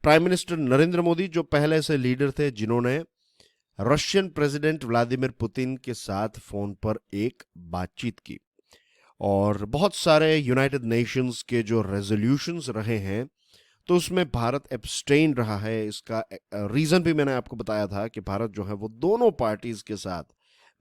prime minister Narendra Modi जो पहले से लीडर थे जिन्होंने रशियन प्रेसिडेंट व्लादिमीर पुतिन के साथ फोन पर एक बातचीत की। और बहुत सारे यूनाइटेड नेशंस के जो रेजोल्यूशंस रहे हैं, तो उसमें भारत एब्सटेन रहा है। इसका रीज़न भी मैंने आपको बताया था कि भारत जो है वो दोनों पार्टीज के साथ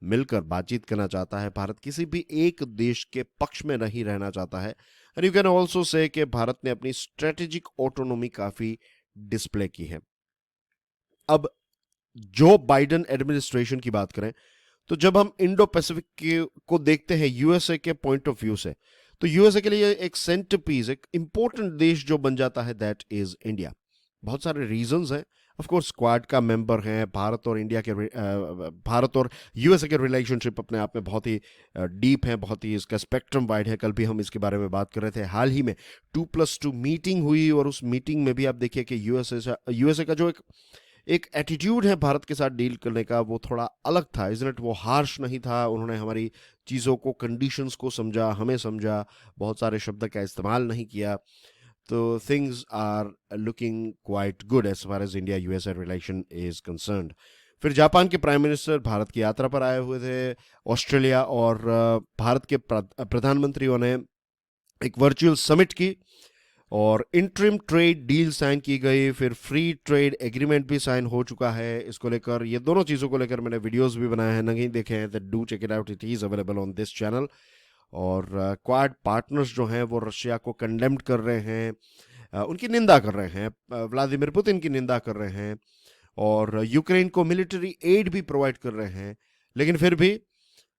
मिलकर बातचीत करना चाहता है। भारत किसी भी एक देश के पक्ष में नहीं रहना चाहता है। And you can also say कि भारत ने अपनी स्ट्रेटेजिक ऑटोनॉमी काफ़ी डिस्प्ले की है। अब जो बाइडेन एडमिनिस्ट्रेशन की बात करें, तो जब हम इंडो पैसिफिक को देखते हैं यूएसए के पॉइंट ऑफ व्यू से, तो यूएसए के लिए एक सेंटरपीस, एक इंपॉर्टेंट देश जो बन जाता है, दैट इज इंडिया। बहुत सारे रीजंस हैं, ऑफ कोर्स क्वाड का मेंबर हैं। भारत और भारत और यूएसए के रिलेशनशिप अपने आप में बहुत ही डीप है, बहुत ही इसका स्पेक्ट्रम वाइड है। कल भी हम इसके बारे में बात कर रहे थे। हाल ही में 2+2 मीटिंग हुई और उस मीटिंग में भी आप देखिए कि यूएसए का जो एक एटीट्यूड है भारत के साथ डील करने का, वो थोड़ा अलग था, इजंट वो हार्श नहीं था। उन्होंने हमारी चीज़ों को, कंडीशंस को समझा, हमें समझा, बहुत सारे शब्द का इस्तेमाल नहीं किया। तो things are looking quite good as far as India USA relation is concerned. फिर जापान के प्राइम मिनिस्टर भारत की यात्रा पर आए हुए थे। ऑस्ट्रेलिया और भारत के प्रधानमंत्रियों ने एक वर्चुअल समिट की और इंटरिम ट्रेड डील साइन की गई। फिर फ्री ट्रेड एग्रीमेंट भी साइन हो चुका है। इसको लेकर, ये दोनों चीज़ों को लेकर मैंने वीडियोस भी बनाए हैं, नहीं देखे हैं तो do check it out, it is available on this channel. और क्वाड पार्टनर्स जो हैं वो रशिया को कंडेम्ड कर रहे हैं, उनकी निंदा कर रहे हैं, व्लादिमीर पुतिन की निंदा कर रहे हैं और यूक्रेन को मिलिट्री एड भी प्रोवाइड कर रहे हैं। लेकिन फिर भी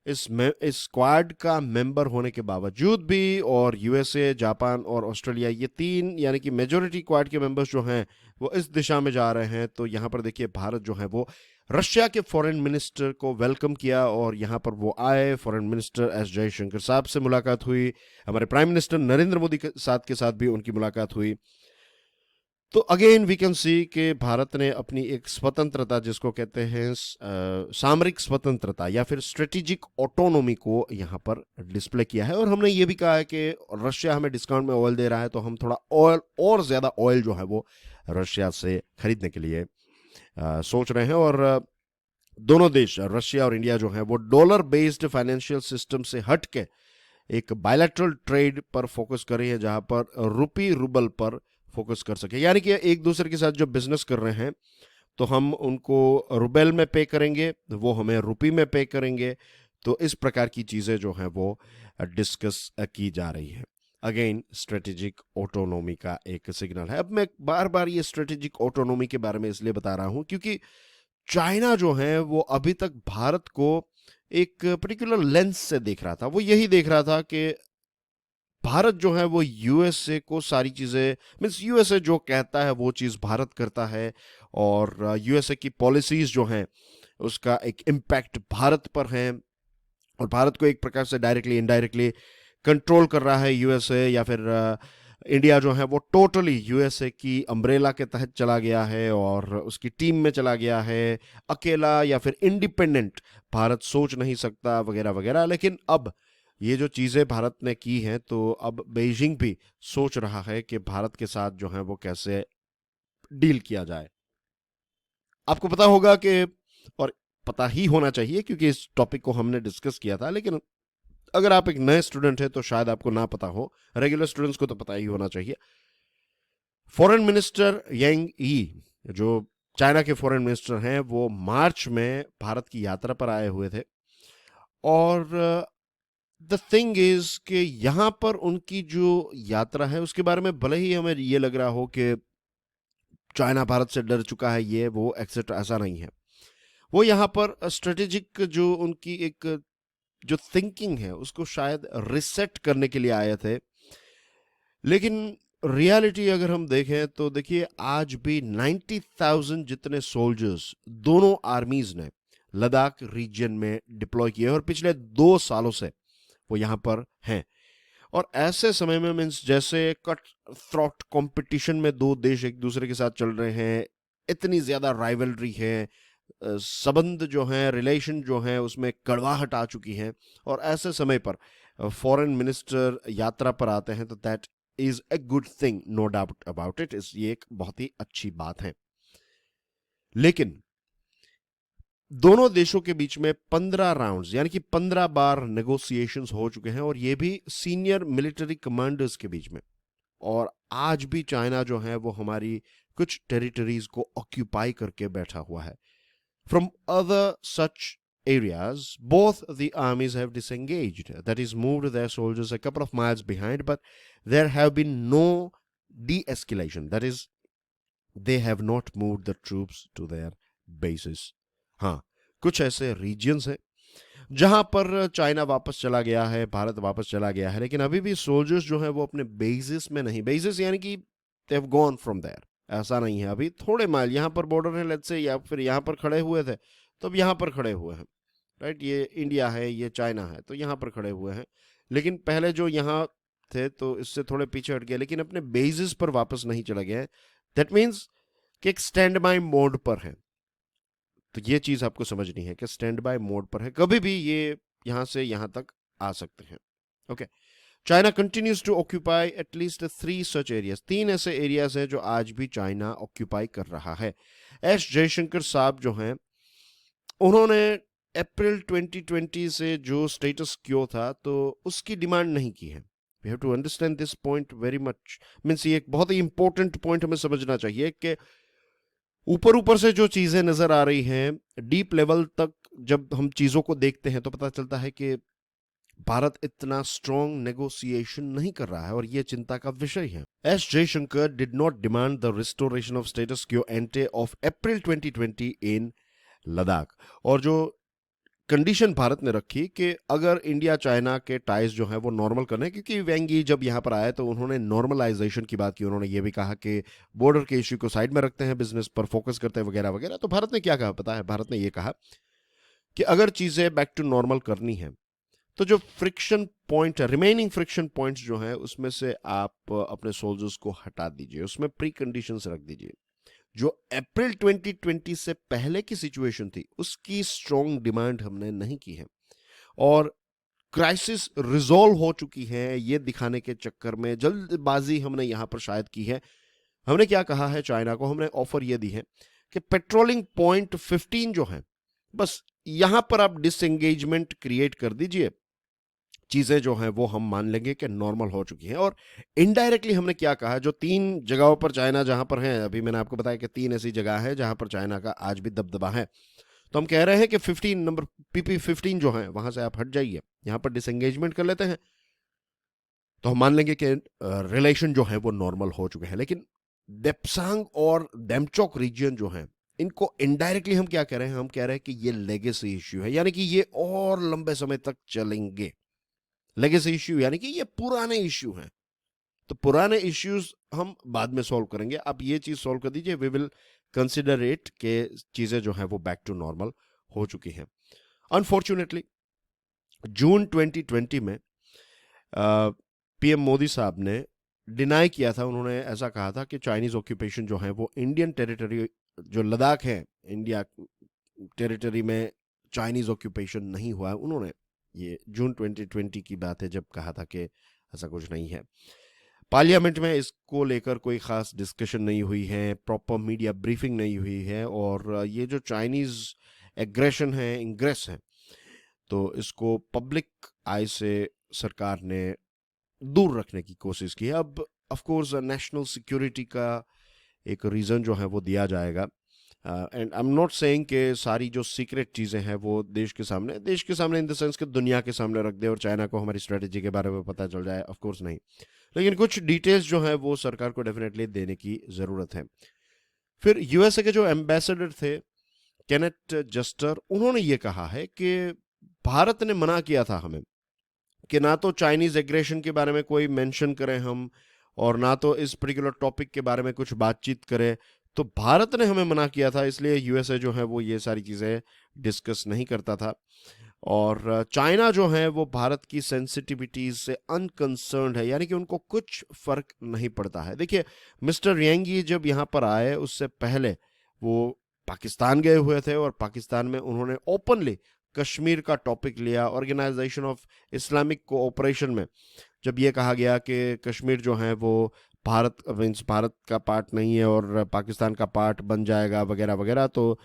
इस स्क्वाड का मेंबर होने के बावजूद भी, और यूएसए, जापान और ऑस्ट्रेलिया, ये तीन यानी कि मेजोरिटी क्वाड के मेंबर्स जो हैं वो इस दिशा में जा रहे हैं। तो यहाँ पर देखिए भारत जो है वो रशिया के फॉरेन मिनिस्टर को वेलकम किया और यहाँ पर वो आए। फॉरेन मिनिस्टर एस जयशंकर साहब से मुलाकात हुई। हमारे प्राइम मिनिस्टर नरेंद्र मोदी के साथ भी उनकी मुलाकात हुई। तो अगेन वी कैन सी कि भारत ने अपनी एक स्वतंत्रता, जिसको कहते हैं सामरिक स्वतंत्रता या फिर स्ट्रेटेजिक ऑटोनोमी, को यहाँ पर डिस्प्ले किया है। और हमने ये भी कहा है कि रशिया हमें डिस्काउंट में ऑयल दे रहा है तो हम थोड़ा ऑयल और ज़्यादा ऑयल जो है वो रशिया से खरीदने के लिए सोच रहे हैं। और दोनों देश, रशिया और इंडिया जो है वो डॉलर बेस्ड फाइनेंशियल सिस्टम से हट के एक बायलैटरल ट्रेड पर फोकस कर रही है, जहां पर रुपी रूबल पर फोकस कर सके। यानी कि एक दूसरे के साथ जो बिजनेस कर रहे हैं तो हम उनको रुबेल में पे करेंगे, वो हमें रुपी में पे करेंगे। तो इस प्रकार की चीज़ें जो हैं वो डिस्कस की जा रही है। अगेन स्ट्रेटेजिक ऑटोनोमी का एक सिग्नल है। अब मैं बार बार ये स्ट्रेटेजिक ऑटोनोमी के बारे में इसलिए बता रहा हूं क्योंकि चाइना जो है वो अभी तक भारत को एक पर्टिकुलर लेंस से देख रहा था। वो यही देख रहा था कि भारत जो है वो यूएसए को सारी चीज़ें, मीन्स यूएसए जो कहता है वो चीज़ भारत करता है, और यूएसए की पॉलिसीज जो हैं उसका एक इम्पैक्ट भारत पर है, और भारत को एक प्रकार से डायरेक्टली इनडायरेक्टली कंट्रोल कर रहा है यूएसए। या फिर इंडिया जो है वो टोटली यूएसए की अम्ब्रेला के तहत चला गया है और उसकी टीम में चला गया है। अकेला या फिर इंडिपेंडेंट भारत सोच नहीं सकता, वगैरह वगैरह। लेकिन अब ये जो चीज़ें भारत ने की हैं, तो अब बेइजिंग भी सोच रहा है कि भारत के साथ जो है वो कैसे डील किया जाए। आपको पता होगा कि, और पता ही होना चाहिए क्योंकि इस टॉपिक को हमने डिस्कस किया था, लेकिन अगर आप एक नए स्टूडेंट हैं तो शायद आपको ना पता हो, रेगुलर स्टूडेंट्स को तो पता ही होना चाहिए। फॉरेन मिनिस्टर यांग यी, जो चाइना के फॉरेन मिनिस्टर हैं, वो मार्च में भारत की यात्रा पर आए हुए थे। और द थिंग इज कि यहां पर उनकी जो यात्रा है उसके बारे में भले ही हमें ये लग रहा हो कि चाइना भारत से डर चुका है, ये वो एक्सेट्रा, ऐसा नहीं है। वो यहाँ पर स्ट्रेटेजिक जो उनकी एक जो थिंकिंग है उसको शायद रिसेट करने के लिए आए थे। लेकिन रियलिटी अगर हम देखें तो देखिए आज भी 90,000 जितने सोल्जर्स दोनों आर्मीज ने लद्दाख रीजन में डिप्लॉय किए और पिछले 2 सालों से वो यहाँ पर हैं। और ऐसे समय में, मीन्स जैसे कट थ्रॉट कंपटीशन में दो देश एक दूसरे के साथ चल रहे हैं, इतनी ज्यादा राइवलरी है, संबंध जो है, रिलेशन जो है, उसमें कड़वाहट आ चुकी है। और ऐसे समय पर फॉरेन मिनिस्टर यात्रा पर आते हैं तो that is a good thing, no doubt about it. ये एक बहुत ही अच्छी बात है। लेकिन दोनों देशों के बीच में 15 राउंड्स यानी कि 15 बार नेगोशिएशंस हो चुके हैं, और ये भी सीनियर मिलिट्री कमांडर्स के बीच में। और आज भी चाइना जो है वो हमारी कुछ टेरिटरीज को ऑक्यूपाई करके बैठा हुआ है। From other such areas, both the armies have disengaged, that is, moved their soldiers a couple of miles behind, but there have been no de-escalation, that is, they have not moved the troops to their bases. हाँ, कुछ ऐसे regions हैं जहां पर China वापस चला गया है, भारत वापस चला गया है, लेकिन अभी भी सोल्जर्स जो हैं वो अपने बेसिस में नहीं, बेसिस यानी कि they have gone from there, ऐसा नहीं है। अभी थोड़े माइल यहाँ पर बॉर्डर है लेट्स से, या फिर यहाँ पर खड़े हुए थे तो अब यहाँ पर खड़े हुए हैं, राइट। ये इंडिया है, ये चाइना है, तो यहाँ पर खड़े हुए हैं। लेकिन पहले जो यहाँ थे तो इससे थोड़े पीछे हट गए, लेकिन अपने बेसिस पर वापस नहीं चला गया है। दैट मीन्स कि एक स्टैंड बाय मोड पर है। तो ये चीज आपको समझनी है कि स्टैंड बाय मोड पर है, कभी भी ये यहां से यहां तक आ सकते हैं। Okay, China continues to occupy at least 3 such areas. 3 ऐसे एरियाज हैं जो आज भी चाइना ऑक्यूपाई कर रहा है। एस जयशंकर साहब जो हैं, उन्होंने अप्रैल 2020 से जो स्टेटस क्यो था तो उसकी डिमांड नहीं की है। We have to understand this point very much. मीन्स ये एक बहुत ही इंपॉर्टेंट पॉइंट हमें समझना चाहिए कि ऊपर ऊपर से जो चीजें नजर आ रही हैं, डीप लेवल तक जब हम चीजों को देखते हैं तो पता चलता है कि भारत इतना स्ट्रॉन्ग नेगोशिएशन नहीं कर रहा है, और यह चिंता का विषय है। S Jaishankar did not demand the restoration of status क्यो एंटे ऑफ अप्रैल 2020 इन लद्दाख। और जो कंडीशन भारत ने रखी कि अगर इंडिया चाइना के टाइज जो है वो नॉर्मल करने, क्योंकि वेंग यी जब यहाँ पर आए तो उन्होंने नॉर्मलाइजेशन की बात की। उन्होंने ये भी कहा कि बॉर्डर के इश्यू को साइड में रखते हैं, बिजनेस पर फोकस करते हैं वगैरह वगैरह। तो भारत ने क्या कहा पता है? भारत ने ये कहा कि अगर चीजें बैक टू नॉर्मल करनी है तो जो फ्रिक्शन पॉइंट है, रिमेनिंग फ्रिक्शन पॉइंट्स जो है, उसमें से आप अपने सोल्जर्स को हटा दीजिए, उसमें प्री कंडीशंस रख दीजिए। जो अप्रैल 2020 से पहले की सिचुएशन थी उसकी स्ट्रॉन्ग डिमांड हमने नहीं की है, और क्राइसिस रिजॉल्व हो चुकी है ये दिखाने के चक्कर में जल्दबाजी हमने यहां पर शायद की है। हमने क्या कहा है चाइना को? हमने ऑफर ये दी है कि पेट्रोलिंग पॉइंट 15 जो है, बस यहां पर आप डिसएंगेजमेंट क्रिएट कर दीजिए, चीजें जो हैं वो हम मान लेंगे कि नॉर्मल हो चुकी हैं। और इनडायरेक्टली हमने क्या कहा, जो 3 जगहों पर चाइना जहां पर है, अभी मैंने आपको बताया कि 3 ऐसी जगह है जहां पर चाइना का आज भी दबदबा है, तो हम कह रहे हैं कि 15 नंबर PP15 जो है वहां से आप हट जाइए, यहां पर डिसएंगेजमेंट कर लेते हैं, तो हम मान लेंगे कि रिलेशन जो है वो नॉर्मल हो चुके हैं। लेकिन देप्सांग और डेमचोक रीजन जो है, इनको इनडायरेक्टली हम क्या कह रहे हैं? हम कह रहे हैं कि ये लेगेसी इश्यू है, यानी कि ये और लंबे समय तक चलेंगे। लेगेसी इश्यू यानी कि ये पुराने इश्यू हैं, तो पुराने इश्यूज हम बाद में सॉल्व करेंगे, आप ये चीज सॉल्व कर दीजिए, वी विल कंसिडर इट के चीजें जो है वो बैक टू नॉर्मल हो चुकी हैं। अनफॉर्चुनेटली जून 2020 में पीएम मोदी साहब ने डिनाई किया था। उन्होंने ऐसा कहा था कि चाइनीज ऑक्यूपेशन जो है वो इंडियन टेरिटरी, जो लद्दाख है, इंडिया टेरिटरी में चाइनीज ऑक्यूपेशन नहीं हुआ है। उन्होंने ये जून 2020 की बात है जब कहा था कि ऐसा कुछ नहीं है। पार्लियामेंट में इसको लेकर कोई खास डिस्कशन नहीं हुई है, प्रॉपर मीडिया ब्रीफिंग नहीं हुई है, और ये जो चाइनीज एग्रेशन है, इंग्रेस है, तो इसको पब्लिक आई से सरकार ने दूर रखने की कोशिश की है। अब ऑफ कोर्स नेशनल सिक्योरिटी का एक रीजन जो है वो दिया जाएगा, and I am not saying कि सारी जो सीक्रेट चीज़ें हैं वो देश के सामने इन द सेंस कि दुनिया के सामने रख दे और चाइना को हमारी स्ट्रेटजी के बारे में पता चल जाए, ऑफ कोर्स नहीं। लेकिन कुछ डिटेल्स जो है वो सरकार को डेफिनेटली देने की ज़रूरत है। फिर यूएसए के जो एम्बेसडर थे केनेट जस्टर, उन्होंने ये कहा है कि भारत ने मना किया था हमें कि ना तो चाइनीज एग्रेशन के बारे में कोई मेंशन करें हम, और ना तो इस पर्टिकुलर टॉपिक के बारे में कुछ बातचीत करें। तो भारत ने हमें मना किया था, इसलिए यूएसए जो है वो ये सारी चीज़ें डिस्कस नहीं करता था। और चाइना जो है वो भारत की सेंसिटिविटीज से अनकंसर्न्ड है, यानी कि उनको कुछ फर्क नहीं पड़ता है। देखिए, मिस्टर यांगी जब यहाँ पर आए उससे पहले वो पाकिस्तान गए हुए थे, और पाकिस्तान में उन्होंने ओपनली कश्मीर का टॉपिक लिया। ऑर्गेनाइजेशन ऑफ इस्लामिक कोऑपरेशन में जब ये कहा गया कि कश्मीर जो है वो भारत का पार्ट नहीं है और पाकिस्तान का पार्ट बन जाएगा वगैरह वगैरह, तो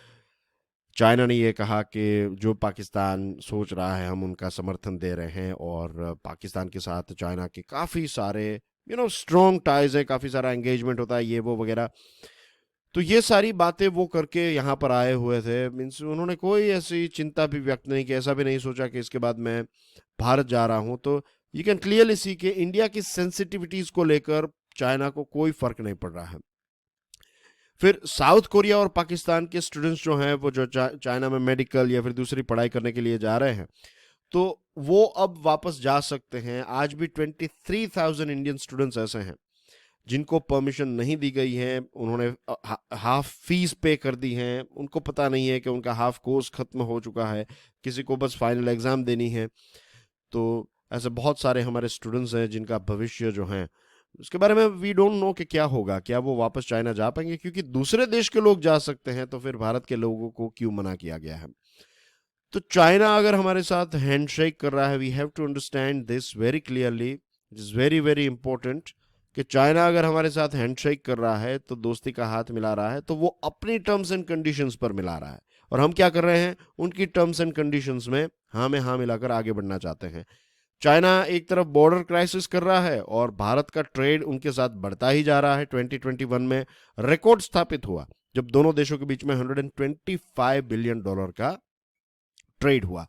चाइना ने ये कहा कि जो पाकिस्तान सोच रहा है हम उनका समर्थन दे रहे हैं, और पाकिस्तान के साथ चाइना के काफ़ी सारे स्ट्रॉन्ग टाइज है, काफ़ी सारा एंगेजमेंट होता है, ये वो वगैरह। तो ये सारी बातें वो करके यहाँ पर आए हुए थे। मीन्स उन्होंने कोई ऐसी चिंता भी व्यक्त नहीं की, ऐसा भी नहीं सोचा कि इसके बाद मैं भारत जा रहा हूँ। तो यू कैन क्लियरली सी कि इंडिया की सेंसिटिविटीज़ को लेकर चाइना को कोई फर्क नहीं पड़ रहा है। फिर साउथ कोरिया और पाकिस्तान के स्टूडेंट्स जो हैं वो जो चाइना में मेडिकल या फिर दूसरी पढ़ाई करने के लिए जा रहे हैं, तो वो अब वापस जा सकते हैं। आज भी 23,000 इंडियन स्टूडेंट्स ऐसे हैं जिनको परमिशन नहीं दी गई है, उन्होंने हाफ फीस पे कर दी है, उनको पता नहीं है कि उनका हाफ कोर्स खत्म हो चुका है, किसी को बस फाइनल एग्जाम देनी है। तो ऐसे बहुत सारे हमारे स्टूडेंट्स हैं जिनका भविष्य जो है उसके बारे में वी डोंट नो कि क्या होगा, क्या वो वापस चाइना जा पाएंगे, क्योंकि दूसरे देश के लोग जा सकते हैं तो फिर भारत के लोगों को क्यों मना किया गया है। तो चाइना अगर हमारे साथ हैंडशेक कर रहा है, we have to understand this very clearly, it is very very important कि चाइना अगर हमारे साथ हैंडशेक कर रहा है तो दोस्ती का हाथ मिला रहा है, तो वो अपनी टर्म्स एंड कंडीशंस पर मिला रहा है, और हम क्या कर रहे हैं, उनकी टर्म्स एंड कंडीशंस में हाँ मिलाकर आगे बढ़ना चाहते हैं। चाइना एक तरफ बॉर्डर क्राइसिस कर रहा है और भारत का ट्रेड उनके साथ बढ़ता ही जा रहा है। 2021 में रिकॉर्ड स्थापित हुआ जब दोनों देशों के बीच में $125 बिलियन का ट्रेड हुआ,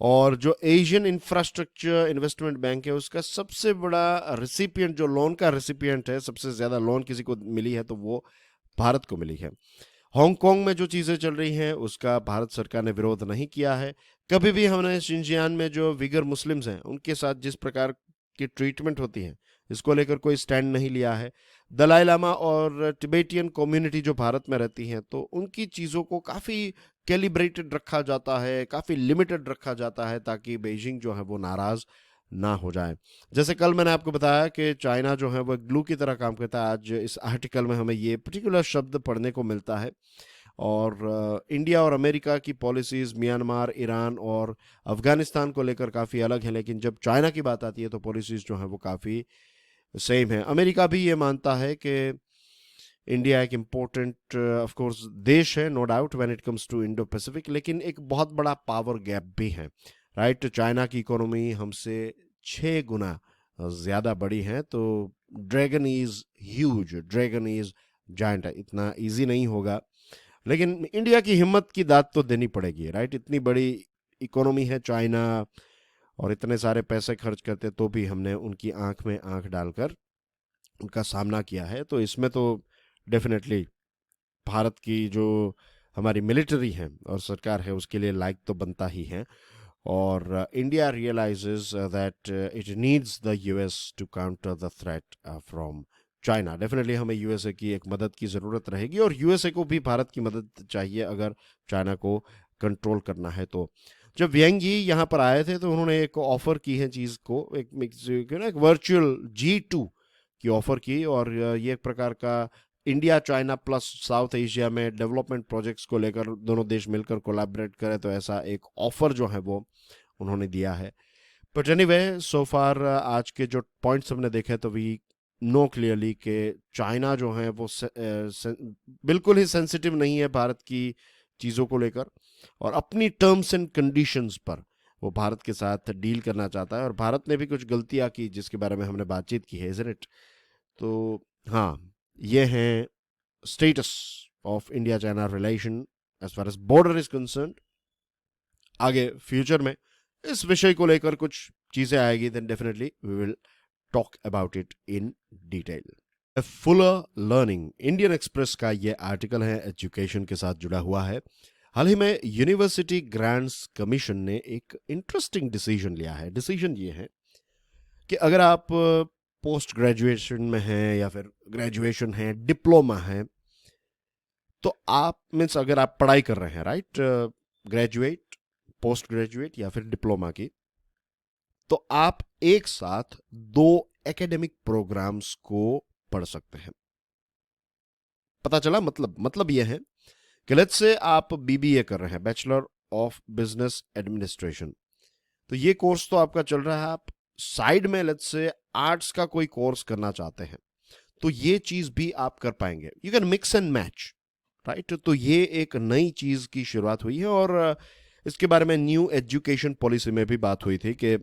और जो एशियन इंफ्रास्ट्रक्चर इन्वेस्टमेंट बैंक है उसका सबसे बड़ा रिसिपिएंट, जो लोन का रिसिपिएंट है, सबसे ज्यादा लोन किसी को मिली है तो वो भारत को मिली है। हांगकांग में जो चीजें चल रही हैं उसका भारत सरकार ने विरोध नहीं किया है। कभी भी हमने शिनजियान में जो विगर मुस्लिम्स हैं उनके साथ जिस प्रकार की ट्रीटमेंट होती है इसको लेकर कोई स्टैंड नहीं लिया है। दलाई लामा और टिबेटियन कम्युनिटी जो भारत में रहती हैं तो उनकी चीज़ों को काफ़ी कैलिब्रेटेड रखा जाता है, काफ़ी लिमिटेड रखा जाता है, ताकि बेइजिंग जो है वो नाराज़ ना हो जाए। जैसे कल मैंने आपको बताया कि चाइना जो है वो ग्लू की तरह काम करता है, आज इस आर्टिकल में हमें ये पर्टिकुलर शब्द पढ़ने को मिलता है। और इंडिया और अमेरिका की पॉलिसीज़ म्यांमार, ईरान और अफगानिस्तान को लेकर काफ़ी अलग है, लेकिन जब चाइना की बात आती है तो पॉलिसीज़ जो है वो काफ़ी सेम है। अमेरिका भी ये मानता है कि इंडिया एक इम्पोर्टेंट ऑफ कोर्स देश है, no doubt, when it comes to Indo Pacific, लेकिन एक बहुत बड़ा पावर गैप भी है, राइट। चाइना की इकोनॉमी हमसे 6 गुना ज़्यादा बड़ी है, तो dragon is huge, dragon is giant, इतना इजी नहीं होगा, लेकिन इंडिया की हिम्मत की दाद तो देनी पड़ेगी, राइट। इतनी बड़ी इकोनॉमी है चाइना और इतने सारे पैसे खर्च करते तो भी हमने उनकी आंख में आंख डालकर उनका सामना किया है। तो इसमें तो डेफिनेटली भारत की जो हमारी मिलिट्री है और सरकार है उसके लिए लाइक तो बनता ही है। और India realises that it needs the US to counter the threat from China. Definitely हमें यूएसए की एक मदद की ज़रूरत रहेगी और यूएसए को भी भारत की मदद चाहिए अगर चाइना को कंट्रोल करना है। तो जब व्यंग जी यहाँ पर आए थे तो उन्होंने एक ऑफर की है चीज़ को, एक वर्चुअल G2 की ऑफर की, और ये एक प्रकार का India China plus south Asia में डेवलपमेंट प्रोजेक्ट्स को लेकर दोनों देश मिलकर कोलैबोरेट करें, तो ऐसा एक ऑफर जो है वो उन्होंने दिया है। बट एनीवे, सो फार आज के जो पॉइंट्स हमने देखे तो वी नो क्लियरली कि चाइना जो है वो बिल्कुल ही सेंसिटिव नहीं है भारत की चीज़ों को लेकर, और अपनी टर्म्स एंड कंडीशंस पर वो भारत के साथ डील करना चाहता है, और भारत ने भी कुछ गलतियां की जिसके बारे में हमने बातचीत की है, इजंट इट। तो हाँ, ये हैं status of India China relation as far as border is concern. आगे फ्यूचर में इस विषय को लेकर कुछ चीजें आएगी, then definitely we will talk about it in detail. Fuller learning, Indian Express का ये आर्टिकल है, एजुकेशन के साथ जुड़ा हुआ है। हाल ही में यूनिवर्सिटी ग्रांट्स कमीशन ने एक इंटरेस्टिंग डिसीजन लिया है। डिसीजन ये है कि अगर आप पोस्ट ग्रेजुएशन में हैं या फिर ग्रेजुएशन है, डिप्लोमा है, तो आप मीन्स अगर आप पढ़ाई कर रहे हैं, राइट, ग्रेजुएट, पोस्ट ग्रेजुएट या फिर डिप्लोमा की, तो आप एक साथ 2 एकेडमिक प्रोग्राम्स को पढ़ सकते हैं। पता चला? मतलब यह है कि लेट्स से आप बीबीए कर रहे हैं, बैचलर ऑफ बिजनेस एडमिनिस्ट्रेशन, तो ये कोर्स तो आपका चल रहा है, आप साइड में लेट्स से आर्ट्स का कोई कोर्स करना चाहते हैं, तो ये चीज भी आप कर पाएंगे। You can mix and match, right. तो ये एक नई चीज की शुरुआत हुई है, और इसके बारे में न्यू एजुकेशन पॉलिसी में भी बात हुई थी कि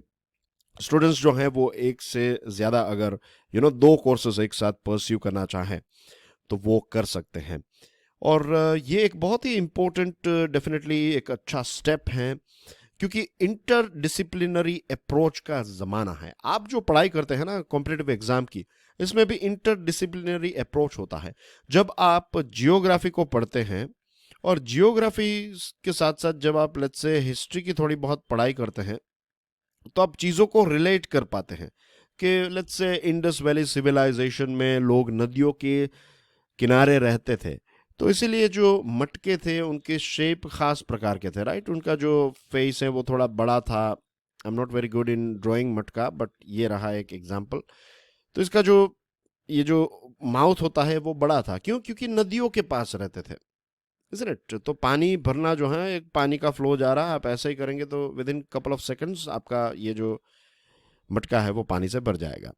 स्टूडेंट्स जो हैं वो एक से ज़्यादा अगर 2 कोर्सेज एक साथ परस्यू करना चाहें तो वो कर सकते हैं। और ये एक बहुत ही इम्पोर्टेंट, डेफिनेटली एक अच्छा स्टेप है, क्योंकि इंटर डिसिप्लिनरी अप्रोच का ज़माना है। आप जो पढ़ाई करते हैं ना कॉम्पिटिटिव एग्जाम की, इसमें भी इंटर डिसिप्लिनरी अप्रोच होता है। जब आप जियोग्राफी को पढ़ते हैं और जियोग्राफी के साथ साथ जब आप लेट्स से हिस्ट्री की थोड़ी बहुत पढ़ाई करते हैं, तो आप चीज़ों को रिलेट कर पाते हैं कि let's say Indus valley civilisation में लोग नदियों के किनारे रहते थे, तो इसीलिए जो मटके थे उनके शेप खास प्रकार के थे, राइट। उनका जो फेस है वो थोड़ा बड़ा था। आई am not very good in drawing मटका, बट ये रहा एक एग्जाम्पल। तो इसका जो ये जो माउथ होता है वो बड़ा था, क्यों? क्योंकि नदियों के पास रहते थे, isn't it? तो पानी भरना जो है, एक पानी का फ्लो जा रहा है, आप ऐसे ही करेंगे तो with in couple of seconds आपका ये जो मटका है वो पानी से भर जाएगा।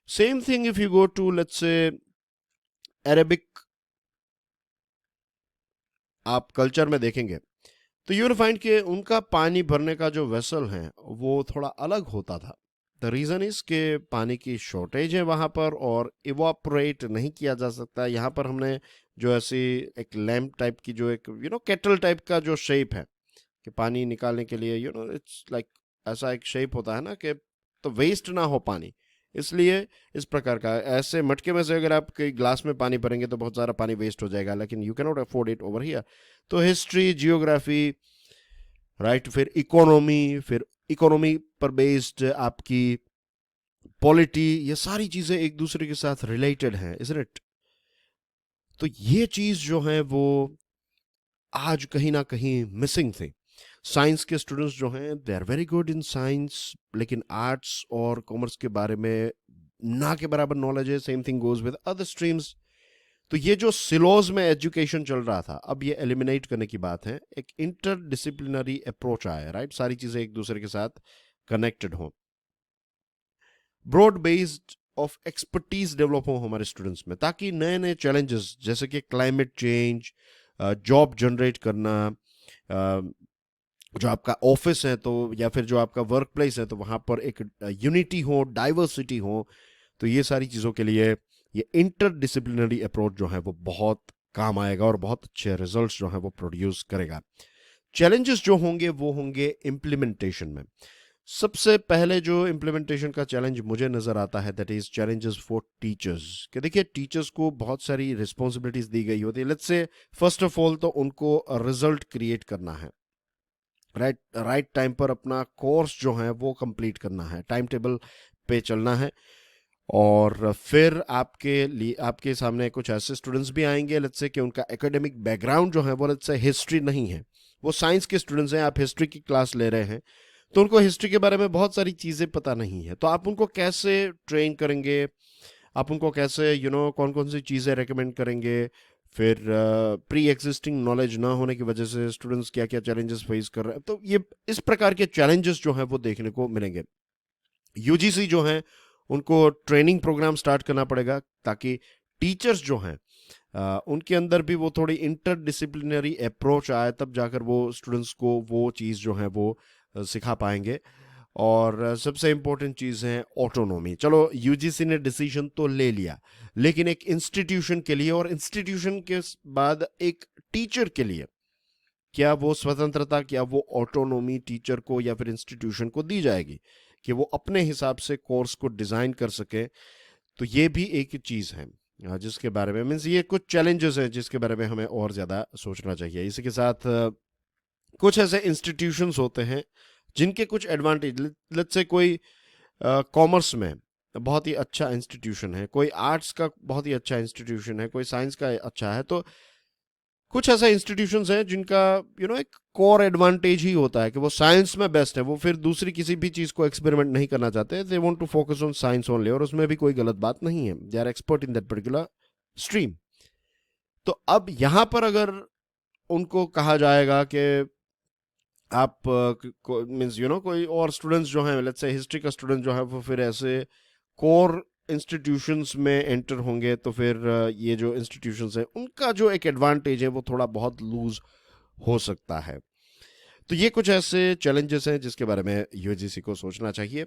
Same thing if you go to let's say Arabic आप कल्चर में देखेंगे, तो यू विल फाइंड कि उनका पानी भरने का जो वेसल है वो थोड़ा अलग होता था। द रीज़न इज के पानी की शॉर्टेज है वहाँ पर और इवापोरेट नहीं किया जा सकता। यहाँ पर हमने जो ऐसी एक लैम्प टाइप की जो एक केटल टाइप का जो शेप है कि पानी निकालने के लिए इट्स लाइक ऐसा एक शेप होता है ना कि तो वेस्ट ना हो पानी, इसलिए इस प्रकार का ऐसे मटके में से अगर आप कई ग्लास में पानी भरेंगे तो बहुत सारा पानी वेस्ट हो जाएगा, लेकिन you can not afford it over here. तो हिस्ट्री, जियोग्राफी, राइट, फिर इकोनॉमी पर बेस्ड आपकी पॉलिटी, ये सारी चीजें एक दूसरे के साथ रिलेटेड हैं, isn't it? तो ये चीज जो है वो आज कहीं ना कहीं मिसिंग थी। साइंस के स्टूडेंट्स जो हैं they are very good in science, लेकिन आर्ट्स और कॉमर्स के बारे में ना के बराबर नॉलेज है। Same thing goes with other streams. तो ये जो सिलोज में एजुकेशन चल रहा था, अब ये एलिमिनेट करने की बात है। एक इंटरडिसिप्लिनरी अप्रोच आया, राइट, सारी चीजें एक दूसरे के साथ कनेक्टेड हों, broad based of expertise develop हो हमारे स्टूडेंट्स में, ताकि नए नए चैलेंजेस जैसे कि क्लाइमेट चेंज, जॉब जनरेट करना, जो आपका ऑफिस है तो या फिर जो आपका वर्क प्लेस है तो वहाँ पर एक यूनिटी हो, डाइवर्सिटी हो, तो ये सारी चीज़ों के लिए ये इंटरडिसिप्लिनरी अप्रोच जो है वो बहुत काम आएगा और बहुत अच्छे रिजल्ट्स जो है वो प्रोड्यूस करेगा। चैलेंजेस जो होंगे वो होंगे इम्प्लीमेंटेशन में। सबसे पहले जो इम्प्लीमेंटेशन का चैलेंज मुझे नजर आता है that is challenges for teachers. कि देखिए टीचर्स को बहुत सारी रिस्पॉन्सिबिलिटीज दी गई होती है। Let's say first of all तो उनको रिजल्ट क्रिएट करना है, राइट टाइम पर अपना कोर्स जो है वो कंप्लीट करना है, टाइम टेबल पे चलना है। और फिर आपके लिए आपके सामने कुछ ऐसे स्टूडेंट्स भी आएंगे लेट्स से कि उनका एकेडमिक बैकग्राउंड जो है वो लेट्स से हिस्ट्री नहीं है, वो साइंस के स्टूडेंट्स हैं, आप हिस्ट्री की क्लास ले रहे हैं, तो उनको हिस्ट्री के बारे में बहुत सारी चीज़ें पता नहीं है। तो आप उनको कैसे ट्रेन करेंगे, आप उनको कैसे कौन कौन सी चीज़ें रेकमेंड करेंगे, फिर प्री एग्जिस्टिंग नॉलेज ना होने की वजह से स्टूडेंट्स क्या क्या चैलेंजेस फेस कर रहे हैं, तो ये इस प्रकार के चैलेंजेस जो हैं वो देखने को मिलेंगे। यूजीसी जो है उनको ट्रेनिंग प्रोग्राम स्टार्ट करना पड़ेगा ताकि टीचर्स जो हैं उनके अंदर भी वो थोड़ी इंटरडिसिप्लिनरी अप्रोच आए, तब जाकर वो स्टूडेंट्स को वो चीज़ जो है वो सिखा पाएंगे। और सबसे इम्पोर्टेंट चीज़ है ऑटोनॉमी। चलो यूजीसी ने डिसीजन तो ले लिया, लेकिन एक इंस्टीट्यूशन के लिए और इंस्टीट्यूशन के बाद एक टीचर के लिए क्या वो स्वतंत्रता, क्या वो ऑटोनॉमी टीचर को या फिर इंस्टीट्यूशन को दी जाएगी कि वो अपने हिसाब से कोर्स को डिज़ाइन कर सके? तो ये भी एक चीज़ है जिसके बारे में मीन्स ये कुछ चैलेंजेस हैं जिसके बारे में हमें और ज़्यादा सोचना चाहिए। इसी के साथ कुछ ऐसे इंस्टीट्यूशंस होते हैं जिनके कुछ एडवांटेज, लेट्स से कोई कॉमर्स में बहुत ही अच्छा इंस्टीट्यूशन है, कोई आर्ट्स का बहुत ही अच्छा इंस्टीट्यूशन है, कोई साइंस का अच्छा है, तो कुछ ऐसे इंस्टीट्यूशंस हैं जिनका एक कोर एडवांटेज ही होता है कि वो साइंस में बेस्ट है, वो फिर दूसरी किसी भी चीज़ को एक्सपेरिमेंट नहीं करना चाहते, they want to focus on science only, और उसमें भी कोई गलत बात नहीं है, they are expert in that particular stream. तो अब यहाँ पर अगर उनको कहा जाएगा कि आप मीन्स कोई और स्टूडेंट्स जो हैं लेट्स से हिस्ट्री का स्टूडेंट जो है वो फिर ऐसे कोर इंस्टीट्यूशंस में एंटर होंगे, तो फिर ये जो इंस्टीट्यूशंस हैं उनका जो एक एडवांटेज है वो थोड़ा बहुत लूज हो सकता है। तो ये कुछ ऐसे चैलेंजेस हैं जिसके बारे में यूजीसी को सोचना चाहिए।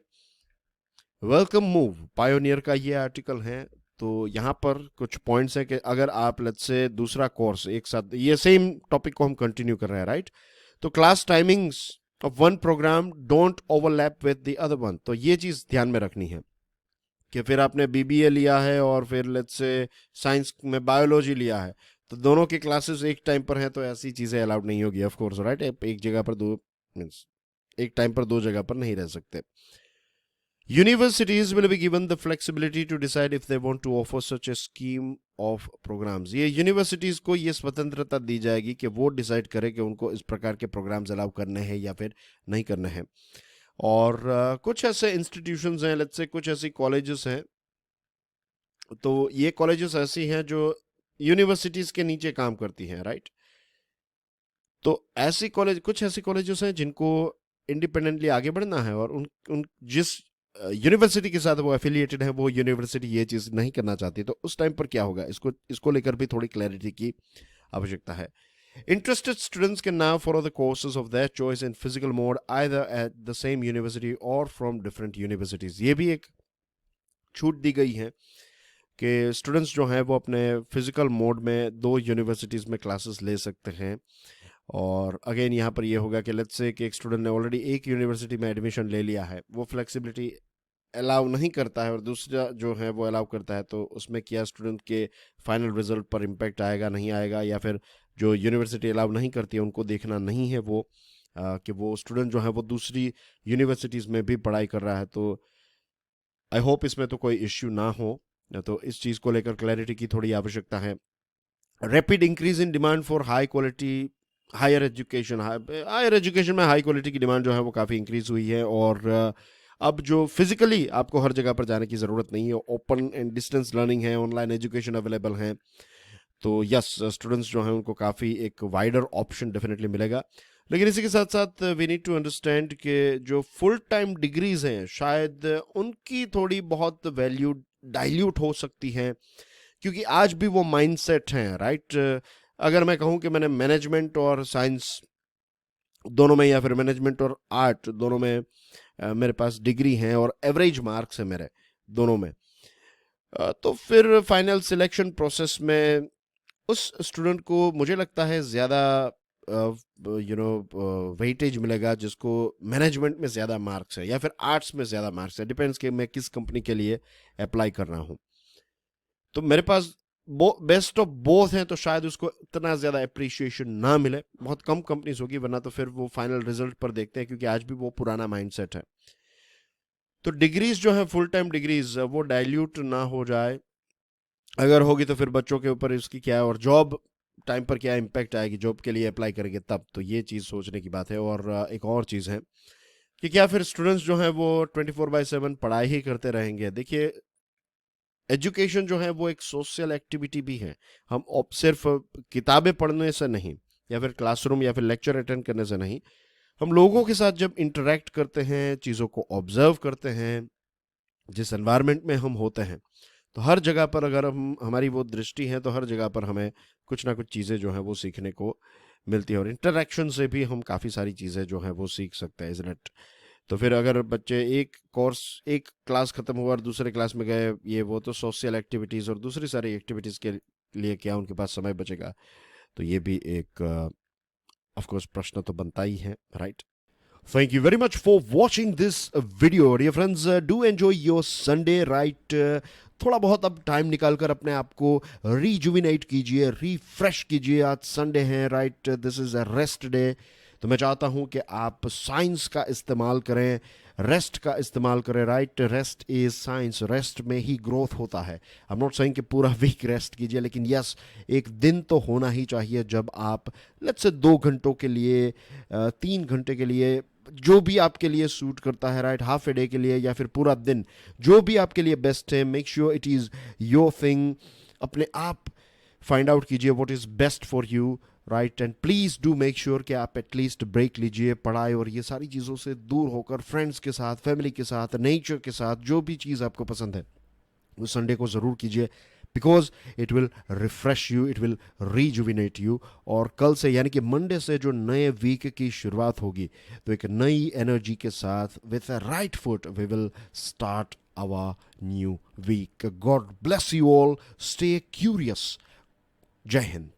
वेलकम मूव पायोनियर का ये आर्टिकल है, तो यहाँ पर कुछ पॉइंट्स हैं कि अगर आप लेट्स से दूसरा कोर्स एक साथ, ये सेम टॉपिक को हम कंटिन्यू कर रहे हैं, राइट, तो class timings of one programme don't overlap with the other one, तो ये चीज़ ध्यान में रखनी है कि फिर आपने बीबीए लिया है और फिर लेट्स से साइंस में बायोलॉजी लिया है, तो दोनों की क्लासेस एक टाइम पर हैं, तो ऐसी चीज़ें अलाउड नहीं होगी ऑफ कोर्स, राइट। एक जगह पर दो मीन्स एक टाइम पर दो जगह पर नहीं रह सकते। Universities will be given the flexibility to decide if they want to offer such a scheme of programs. ये यूनिवर्सिटीज को ये स्वतंत्रता दी जाएगी कि वो डिसाइड करें कि उनको इस प्रकार के प्रोग्राम्स अलाउ करने हैं या फिर नहीं करने हैं. और कुछ ऐसे इंस्टीट्यूशंस हैं, लेट्स से कुछ ऐसी कॉलेजेस हैं, तो ये कॉलेजेस ऐसी हैं जो यूनिवर्सिटीज के नीचे काम करती हैं, राइट. तो कुछ ऐसी कॉलेजेस हैं जिनको इंडिपेंडेंटली आगे बढ़ना है और उन जिस यूनिवर्सिटी के साथ वो एफिलिएटेड है वो यूनिवर्सिटी ये चीज नहीं करना चाहती, तो उस टाइम पर क्या होगा, इसको लेकर भी थोड़ी क्लैरिटी की आवश्यकता है. Interested students can now follow the courses of their choice in physical mode either at the same university or from different universities. ये भी एक छूट दी गई है कि स्टूडेंट्स जो हैं वो अपने फिजिकल मोड में 2 यूनिवर्सिटीज़ में क्लासेस ले सकते हैं. और अगेन यहाँ पर ये होगा कि लेट्स से कि एक स्टूडेंट ने ऑलरेडी एक यूनिवर्सिटी में एडमिशन ले लिया है, वो फ्लेक्सिबिलिटी अलाउ नहीं करता है और दूसरा जो है वो अलाउ करता है, तो उसमें क्या स्टूडेंट के फाइनल रिजल्ट पर इम्पैक्ट आएगा नहीं आएगा, या फिर जो यूनिवर्सिटी अलाउ नहीं करती है उनको देखना नहीं है वो कि वो स्टूडेंट जो है वो दूसरी यूनिवर्सिटीज़ में भी पढ़ाई कर रहा है. तो आई होप इसमें तो कोई इश्यू ना हो, तो इस चीज़ को लेकर क्लैरिटी की थोड़ी आवश्यकता है. Rapid increase in demand for high quality higher education में हाई क्वालिटी की डिमांड जो है वो काफ़ी इंक्रीज हुई है. और अब जो फिजिकली आपको हर जगह पर जाने की ज़रूरत नहीं है, ओपन एंड डिस्टेंस लर्निंग है, ऑनलाइन एजुकेशन अवेलेबल है, तो यस स्टूडेंट्स जो हैं उनको काफ़ी एक वाइडर ऑप्शन डेफिनेटली मिलेगा. लेकिन इसी के साथ साथ वी नीड टू अंडरस्टैंड कि जो फुल टाइम डिग्रीज हैं शायद उनकी थोड़ी बहुत वैल्यू डाइल्यूट हो सकती है, क्योंकि आज भी वो माइंडसेट हैं, राइट. अगर मैं कहूँ कि मैंने मैनेजमेंट और साइंस दोनों में या फिर मैनेजमेंट और आर्ट दोनों में मेरे पास डिग्री हैं और एवरेज मार्क्स हैं मेरे दोनों में, तो फिर फाइनल सिलेक्शन प्रोसेस में उस स्टूडेंट को मुझे लगता है ज़्यादा वेटेज मिलेगा जिसको मैनेजमेंट में ज़्यादा मार्क्स है या फिर आर्ट्स में ज़्यादा मार्क्स है. डिपेंड्स कि मैं किस कंपनी के लिए अप्लाई कर रहा हूँ. तो मेरे पास बेस्ट ऑफ बोथ हैं, तो शायद उसको इतना ज़्यादा अप्रिशिएशन ना मिले. बहुत कम कंपनीज होगी, वरना तो फिर वो फाइनल रिजल्ट पर देखते हैं, क्योंकि आज भी वो पुराना माइंडसेट है. तो डिग्रीज जो है फुल टाइम डिग्रीज वो डाइल्यूट ना हो जाए. अगर होगी तो फिर बच्चों के ऊपर इसकी क्या है और जॉब टाइम पर क्या इम्पैक्ट आएगी, जॉब के लिए अप्लाई करेंगे तब, तो ये चीज़ सोचने की बात है. और एक और चीज़ है कि क्या फिर स्टूडेंट्स जो हैं वो 24/7 पढ़ाई ही करते रहेंगे. देखिए एजुकेशन जो है वो एक सोशल एक्टिविटी भी है. हम सिर्फ किताबें पढ़ने से नहीं या फिर क्लासरूम या फिर लेक्चर अटेंड करने से नहीं, हम लोगों के साथ जब इंटरेक्ट करते हैं, चीज़ों को ऑब्जर्व करते हैं, जिस एनवायरनमेंट में हम होते हैं, तो हर जगह पर अगर हमारी वो दृष्टि है तो हर जगह पर हमें कुछ ना कुछ चीज़ें जो हैं वो सीखने को मिलती है. और इंटरेक्शन से भी हम काफ़ी सारी चीज़ें जो हैं वो सीख सकते हैं, इज़न्ट इट. तो फिर अगर बच्चे एक क्लास ख़त्म हुआ और दूसरे क्लास में गए, ये वो, तो सोशल एक्टिविटीज़ और दूसरी सारी एक्टिविटीज़ के लिए क्या उनके पास समय बचेगा, तो ये भी एक ऑफ कोर्स प्रश्न तो बनता ही है, right. Thank you very much for watching this video. Dear friends, do enjoy your Sunday, right? थोड़ा बहुत अब टाइम निकाल कर अपने आप को रिजुविनेट कीजिए, रिफ्रेश कीजिए. आज संडे है, right. This is a rest day. तो मैं चाहता हूँ कि आप साइंस का इस्तेमाल करें, रेस्ट का इस्तेमाल करें, right. Rest is science. Rest में ही ग्रोथ होता है. आई एम नॉट सेइंग कि पूरा वीक रेस्ट कीजिए, लेकिन यस एक दिन तो होना ही चाहिए जब आप लेट्स से 2 घंटों के लिए 3 घंटे के लिए, जो भी आपके लिए सूट करता है, राइट, हाफ ए डे के लिए या फिर पूरा दिन, जो भी आपके लिए बेस्ट है, make sure it is your thing. अपने आप फाइंड आउट कीजिए what is best for you, right. And please do make sure कि आप एटलीस्ट ब्रेक लीजिए पढ़ाई और ये सारी चीज़ों से दूर होकर फ्रेंड्स के साथ, फैमिली के साथ, नेचर के साथ, जो भी चीज़ आपको पसंद है वो संडे को ज़रूर कीजिए, because it will refresh you, it will rejuvenate you. और कल से यानी कि मंडे से जो नए वीक की शुरुआत होगी, तो एक नई एनर्जी के साथ with a right foot we will start our new week. God bless you all. Stay curious. जय हिंद.